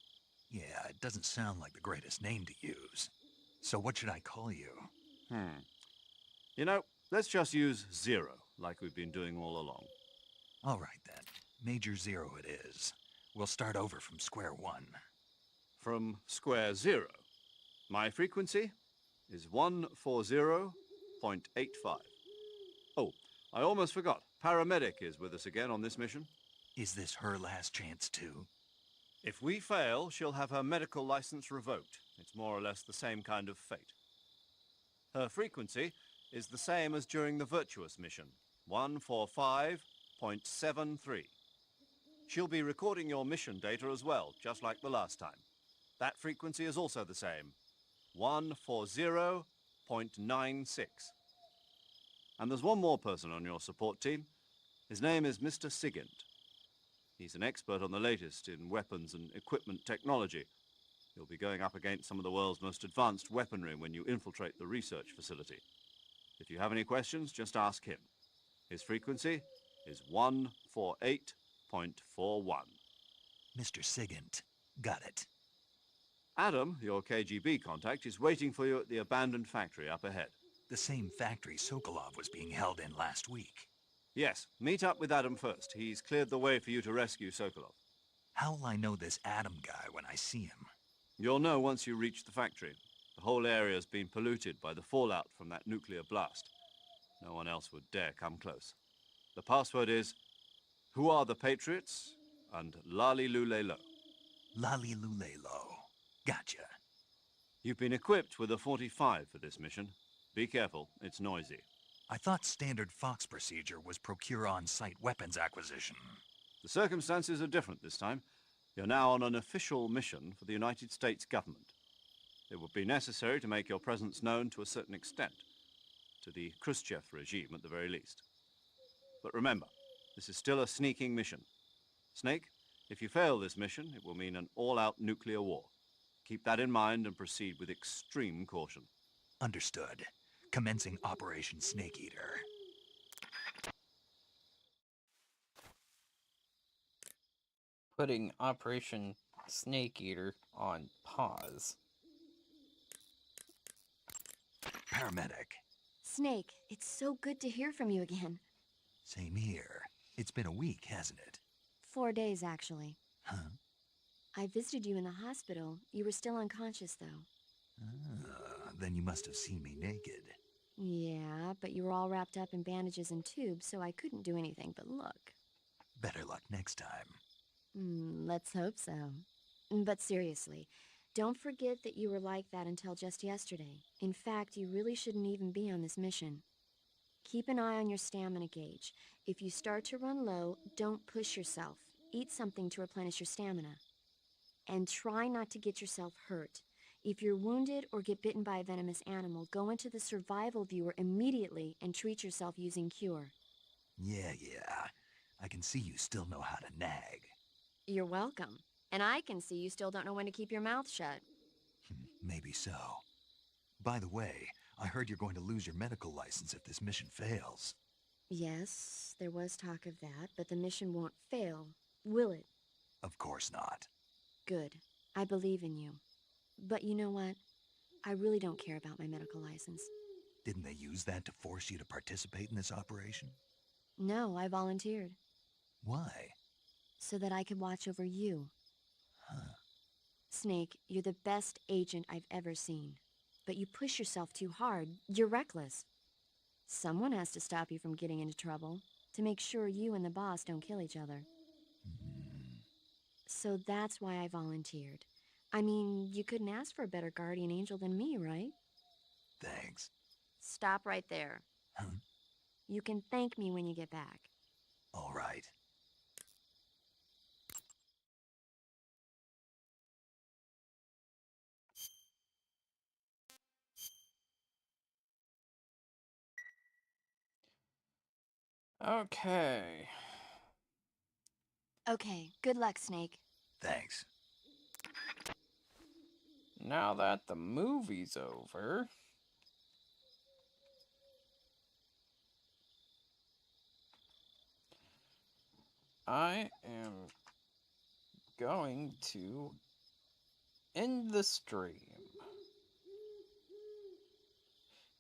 yeah, it doesn't sound like the greatest name to use. So what should I call you? You know, let's just use Zero, like we've been doing all along. All right, then. Major Zero it is. We'll start over from square one. From square zero. My frequency is 140.85. Oh, I almost forgot. Paramedic is with us again on this mission. Is this her last chance, too? If we fail, she'll have her medical license revoked. It's more or less the same kind of fate. Her frequency is the same as during the Virtuous mission, 145.73. She'll be recording your mission data as well, just like the last time. That frequency is also the same, 140.96. And there's one more person on your support team. His name is Mr. Sigint. He's an expert on the latest in weapons and equipment technology. You'll be going up against some of the world's most advanced weaponry when you infiltrate the research facility. If you have any questions, just ask him. His frequency is 148.41. Mr. Sigint. Got it. Adam, your KGB contact, is waiting for you at the abandoned factory up ahead. The same factory Sokolov was being held in last week. Yes, meet up with Adam first. He's cleared the way for you to rescue Sokolov. How will I know this Adam guy when I see him? You'll know once you reach the factory. The whole area has been polluted by the fallout from that nuclear blast. No one else would dare come close. The password is, "Who are the Patriots?" and Lali Lulelo. Lali Lulelo. Gotcha. You've been equipped with a 45 for this mission. Be careful, it's noisy. I thought standard Fox procedure was procure on-site weapons acquisition. The circumstances are different this time. You're now on an official mission for the United States government. It would be necessary to make your presence known to a certain extent, to the Khrushchev regime at the very least. But remember, this is still a sneaking mission. Snake, if you fail this mission, it will mean an all-out nuclear war. Keep that in mind and proceed with extreme caution. Understood. Commencing Operation Snake Eater. Putting Operation Snake Eater on pause. Paramedic. Snake, it's so good to hear from you again. Same here. It's been a week, hasn't it? 4 days, actually. Huh? I visited you in the hospital. You were still unconscious, though. Then you must have seen me naked. Yeah, but you were all wrapped up in bandages and tubes, so I couldn't do anything but look. Better luck next time. Let's hope so. But seriously, don't forget that you were like that until just yesterday. In fact, you really shouldn't even be on this mission. Keep an eye on your stamina gauge. If you start to run low, don't push yourself. Eat something to replenish your stamina. And try not to get yourself hurt. If you're wounded or get bitten by a venomous animal, go into the survival viewer immediately and treat yourself using Cure. Yeah. I can see you still know how to nag. You're welcome. And I can see you still don't know when to keep your mouth shut. Maybe so. By the way, I heard you're going to lose your medical license if this mission fails. Yes, there was talk of that, but the mission won't fail, will it? Of course not. Good. I believe in you. But you know what? I really don't care about my medical license. Didn't they use that to force you to participate in this operation? No, I volunteered. Why? So that I could watch over you. Huh. Snake, you're the best agent I've ever seen. But you push yourself too hard. You're reckless. Someone has to stop you from getting into trouble, to make sure you and the boss don't kill each other. So that's why I volunteered. I mean, you couldn't ask for a better guardian angel than me, right? Thanks. Stop right there. Huh? You can thank me when you get back. All right. Okay. Okay, good luck, Snake. Thanks. Now that the movie's over, I am going to end the stream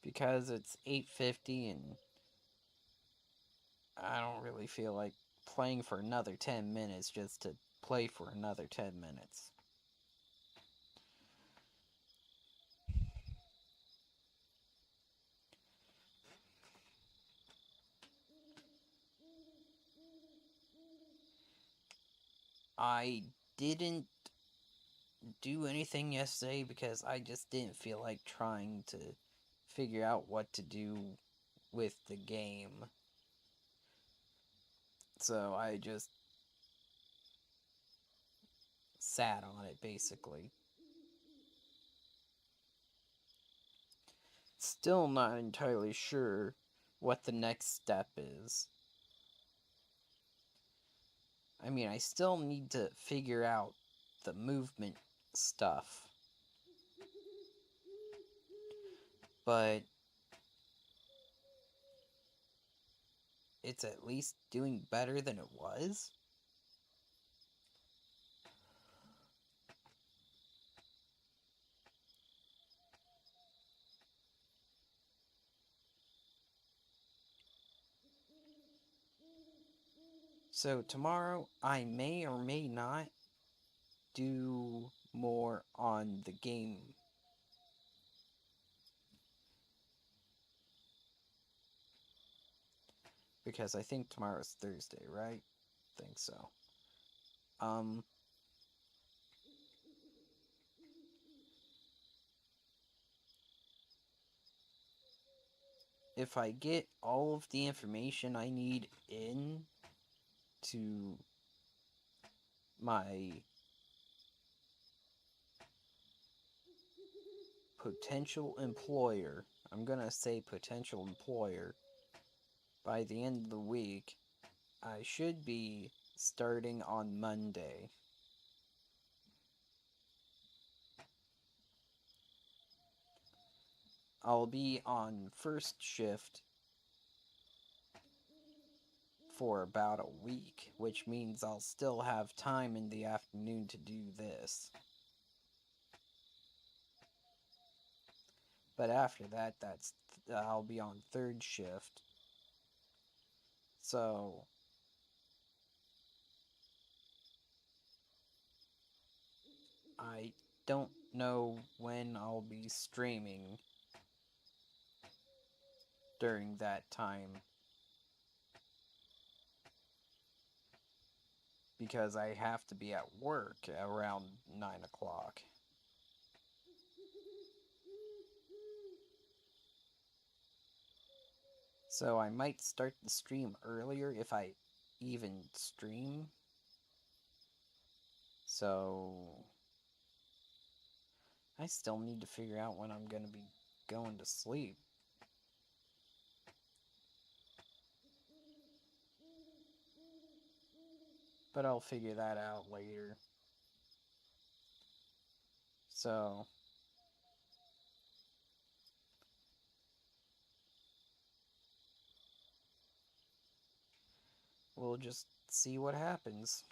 because it's 8:50 and I don't really feel like playing for another 10 minutes just to play for another 10 minutes. I didn't do anything yesterday because I just didn't feel like trying to figure out what to do with the game. So I just sat on it, basically. Still not entirely sure what the next step is. I mean, I still need to figure out the movement stuff. But it's at least doing better than it was. So tomorrow I may or may not do more on the game Because I think tomorrow's Thursday, right? Think so. If I get all of the information I need in to my potential employer, I'm gonna say potential employer, by the end of the week, I should be starting on Monday. I'll be on first shift for about a week, which means I'll still have time in the afternoon to do this. But after that, I'll be on third shift. So I don't know when I'll be streaming during that time, because I have to be at work around 9 o'clock. So I might start the stream earlier if I even stream. So I still need to figure out when I'm gonna be going to sleep. But I'll figure that out later. So we'll just see what happens.